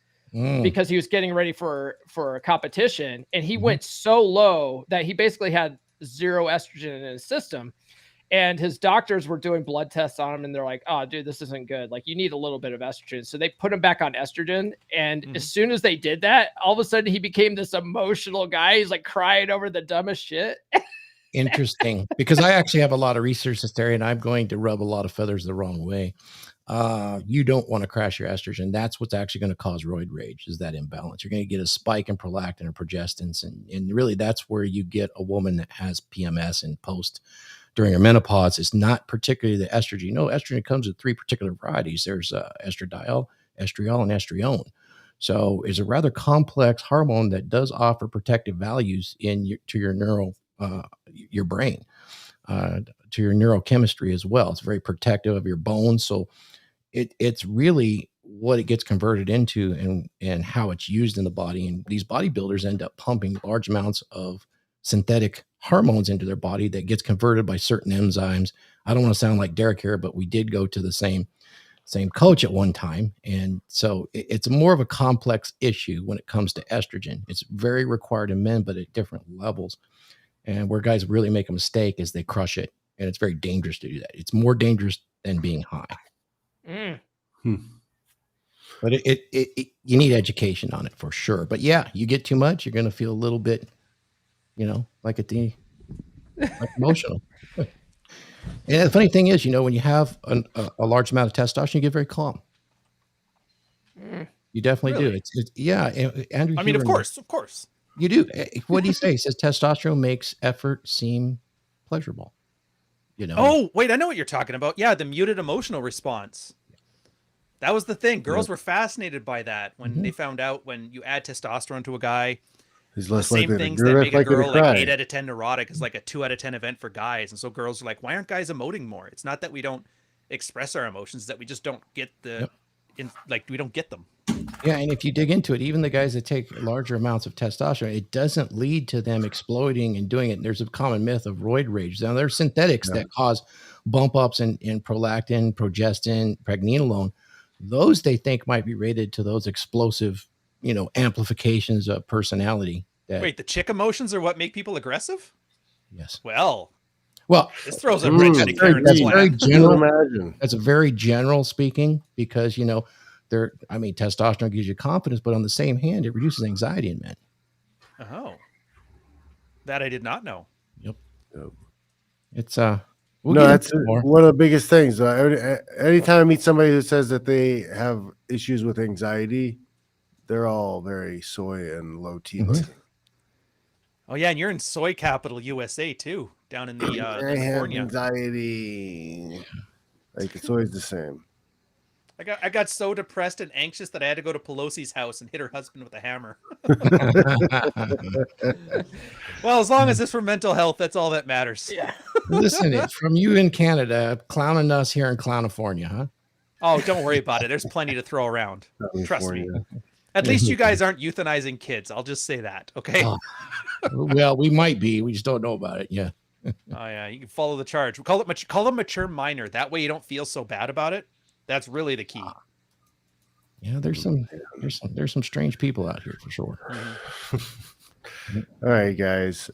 because he was getting ready for a competition, and he went so low that he basically had 0 estrogen in his system. And his doctors were doing blood tests on him, and they're like, "Oh, dude, this isn't good. Like, you need a little bit of estrogen." So they put him back on estrogen. And as soon as they did that, all of a sudden he became this emotional guy. He's like crying over the dumbest shit. Interesting, because I actually have a lot of research in this area, and I'm going to rub a lot of feathers the wrong way. You don't want to crash your estrogen. That's what's actually going to cause roid rage, is that imbalance. You're going to get a spike in prolactin and progestins. And really that's where you get a woman that has PMS and post during her menopause. It's not particularly the estrogen. Estrogen comes in 3 particular varieties. There's estradiol, estriol, and estrione. So it's a rather complex hormone that does offer protective values to your neural, your brain, to your neurochemistry as well. It's very protective of your bones. So it's really what it gets converted into and how it's used in the body. And these bodybuilders end up pumping large amounts of synthetic hormones into their body that gets converted by certain enzymes. I don't want to sound like Derek here, but we did go to the same coach at one time. And so it's more of a complex issue when it comes to estrogen. It's very required in men, but at different levels. And where guys really make a mistake is they crush it. And it's very dangerous to do that. It's more dangerous than being high. But you need education on it for sure. But yeah, you get too much, you're going to feel a little bit, like emotional. And the funny thing is, when you have a large amount of testosterone, you get very calm. You definitely do. It's yeah. Andrew, I mean, of course. You do. What do you say? He says testosterone makes effort seem pleasurable. Oh, wait, I know what you're talking about. Yeah, the muted emotional response. That was the thing. Girls were fascinated by that when they found out when you add testosterone to a guy, he's the less same likely things to that make a girl like cry. 8 out of 10 neurotic is like a 2 out of 10 event for guys. And so girls are like, why aren't guys emoting more? It's not that we don't express our emotions, it's that we just don't get we don't get them. Yeah, and if you dig into it, even the guys that take larger amounts of testosterone, it doesn't lead to them exploding and doing it. There's a common myth of roid rage. Now, there's synthetics that cause bump ups in prolactin, progestin, pregnenolone. Those they think might be rated to those explosive, amplifications of personality. Wait, the chick emotions are what make people aggressive? Yes. Well, this throws a That's wrench into Karen's plan. very general. Imagine. That's a very general speaking because testosterone gives you confidence, but on the same hand, it reduces anxiety in men. Oh, that I did not know. Yep. It's that's one of the biggest things. Anytime I meet somebody who says that they have issues with anxiety, they're all very soy and low T looking. Oh yeah, and you're in soy capital USA too, down in the I California. have anxiety. Like it's always the same. I got so depressed and anxious that I had to go to Pelosi's house and hit her husband with a hammer. Well, as long as it's for mental health, that's all that matters. Yeah. Listen, it's from you in Canada, clowning us here in California, huh? Oh, don't worry about it. There's plenty to throw around. Trust me. At least you guys aren't euthanizing kids. I'll just say that. Okay. Oh. Well, we might be. We just don't know about it. Yeah. Oh yeah, you can follow the charge. Call them mature minor. That way you don't feel so bad about it. That's really the key. Yeah, there's some strange people out here for sure. All right, guys.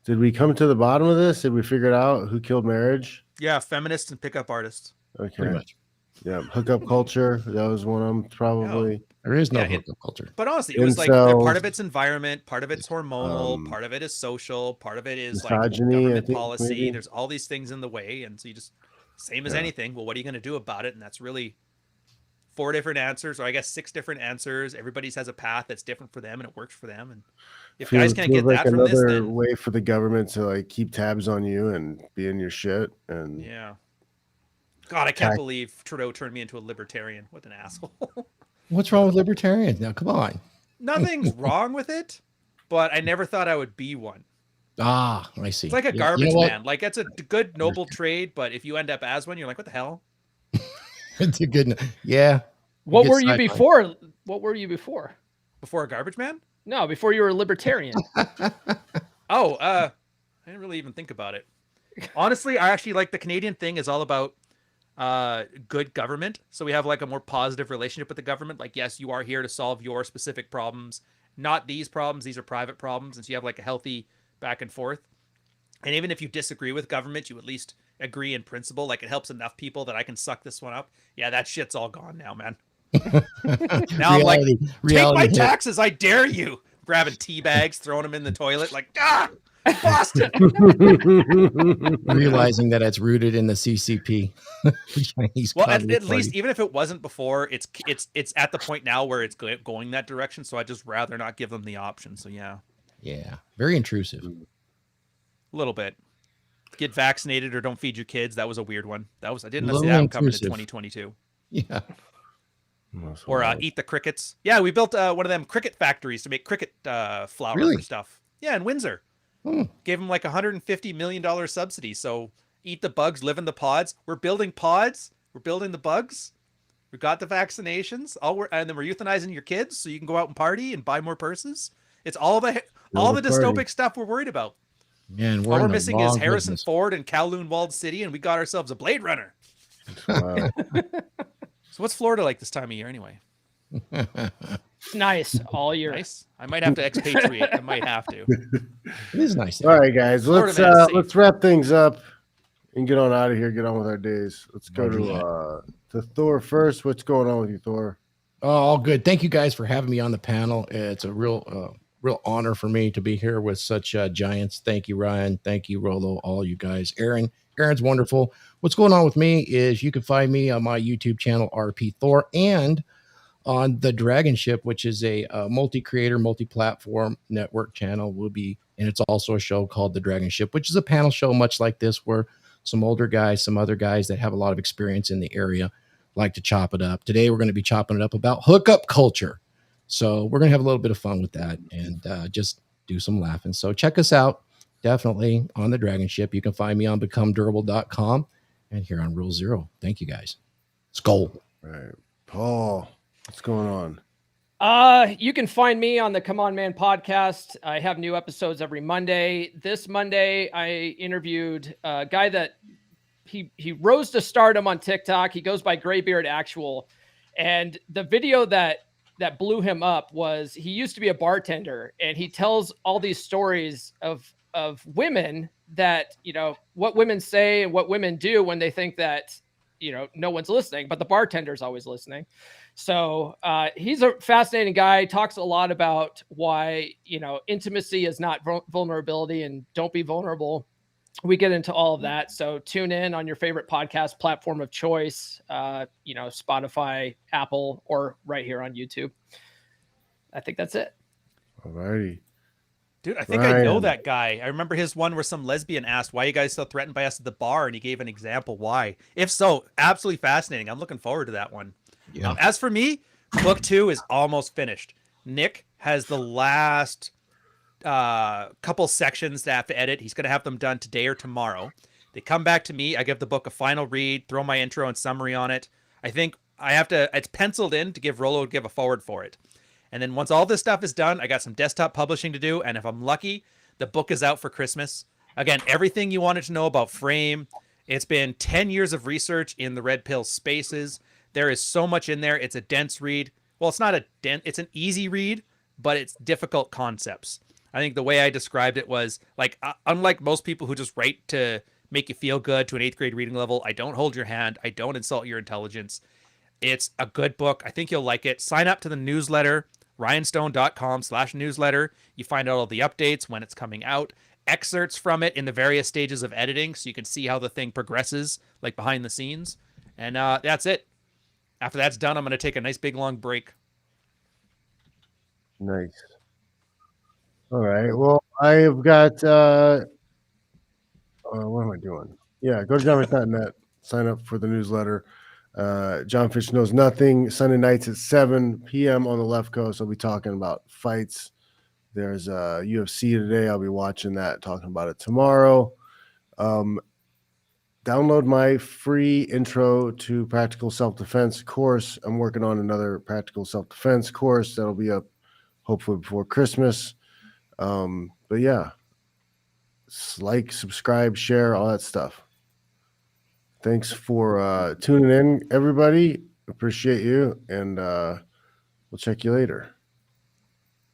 Did we come to the bottom of this? Did we figure it out? Who killed marriage? Yeah, feminists and pickup artists. Okay. Pretty much. Yeah, hookup culture. That was one of them, probably. There is no Yeah, hookup culture. But honestly, it was like part of it's environment, part of it's hormonal, part of it is social, part of it is like misogyny, I government think, policy. maybe. There's all these things in the way, and so you just same as anything. Well, what are you going to do about it? And that's really 4 different answers, or I guess 6 different answers. Everybody's has a path that's different for them, and it works for them. And if guys can't get like that from this, another then way for the government to like keep tabs on you and be in your shit. And yeah. God, I can't believe Trudeau turned me into a libertarian. What an asshole. What's wrong with libertarians? Now, come on. Nothing's wrong with it, but I never thought I would be one. Ah, I see. It's like a garbage man. Like, it's a good, noble trade, but if you end up as one, you're like, what the hell? It's a good, yeah. What were you before? What were you before? Before a garbage man? No, before you were a libertarian. I didn't really even think about it. Honestly, I actually like the Canadian thing is all about good government. So we have like a more positive relationship with the government. Like, yes, you are here to solve your specific problems, not these problems. These are private problems. And so you have like a healthy back and forth. And even if you disagree with government, you at least agree in principle. Like, it helps enough people that I can suck this one up. Yeah, that shit's all gone now, man. Now I'm like, take my taxes, I dare you. Grabbing tea bags, throwing them in the toilet, like, Boston. Realizing that it's rooted in the CCP. Well, at least, even if it wasn't before, it's at the point now where it's going that direction. So I just rather not give them the option. So yeah, very intrusive. A little bit. Get vaccinated or don't feed your kids. That was a weird one. I didn't see that coming to 2022. Yeah. Or eat the crickets. Yeah, we built one of them cricket factories to make cricket flour for stuff. Yeah, in Windsor. Gave them like $150 million subsidy. So eat the bugs, live in the pods. We're building pods. We're building the bugs. We got the vaccinations. And then we're euthanizing your kids so you can go out and party and buy more purses. It's all the dystopic stuff we're worried about. Man, all we're missing is Harrison Ford and Kowloon Walled City, and we got ourselves a Blade Runner. Wow. So what's Florida like this time of year anyway? Nice all year. Nice. I might have to expatriate. I might have to. It is nice. All right, guys. Let's wrap things up and get on out of here. Get on with our days. Let's go to Thor first. What's going on with you, Thor? Oh, all good. Thank you guys for having me on the panel. It's a real honor for me to be here with such giants. Thank you, Ryan. Thank you, Rolo. All you guys. Aaron's wonderful. What's going on with me is you can find me on my YouTube channel, RP Thor, and on the Dragon Ship, which is a multi-creator, multi-platform network channel. And it's also a show called The Dragon Ship, which is a panel show much like this, where some older guys, some other guys that have a lot of experience in the area like to chop it up. Today, we're going to be chopping it up about hookup culture. So we're going to have a little bit of fun with that and just do some laughing. So check us out, definitely, on The Dragon Ship. You can find me on becomedurable.com and here on Rule Zero. Thank you, guys. Let's go. All right. Paul, what's going on? You can find me on the Come On Man podcast. I have new episodes every Monday. This Monday, I interviewed a guy that he rose to stardom on TikTok. He goes by Graybeard Actual. And the video that blew him up was he used to be a bartender, and he tells all these stories of women that, what women say and what women do when they think that, no one's listening, but the bartender's always listening. So he's a fascinating guy, talks a lot about why, intimacy is not vulnerability and don't be vulnerable. We get into all of that. So tune in on your favorite podcast platform of choice, Spotify, Apple, or right here on YouTube. I think that's it. All righty. Dude, I think I know that guy. I remember his one where some lesbian asked, why are you guys so threatened by us at the bar? And he gave an example why. If so, absolutely fascinating. I'm looking forward to that one. Yeah. As for me, book 2 is almost finished. Nick has the last couple sections to have to edit. He's going to have them done today or tomorrow. They come back to me. I give the book a final read, throw my intro and summary on it. I think it's penciled in to give Rolo a forward for it. And then once all this stuff is done, I got some desktop publishing to do. And if I'm lucky, the book is out for Christmas. Again, everything you wanted to know about Frame. It's been 10 years of research in the Red Pill spaces. There is so much in there. It's a dense read. Well, it's not it's an easy read, but it's difficult concepts. I think the way I described it was like, unlike most people who just write to make you feel good to an 8th grade reading level. I don't hold your hand. I don't insult your intelligence. It's a good book. I think you'll like it. Sign up to the newsletter, ryanstone.com/newsletter. You find out all the updates, when it's coming out, excerpts from it in the various stages of editing, so you can see how the thing progresses, like behind the scenes. And that's it. After that's done, I'm going to take a nice big long break. Nice. All right. Well, I've got what am I doing? Yeah, go to johnfitch.net, sign up for the newsletter. John Fitch Knows Nothing, Sunday nights at 7 p.m. on the left coast. I'll be talking about fights. There's UFC today. I'll be watching that, talking about it tomorrow. Download my free intro to practical self-defense course. I'm working on another practical self-defense course that'll be up hopefully before Christmas. But yeah, like, subscribe, share, all that stuff. Thanks for tuning in, everybody. Appreciate you, and we'll check you later.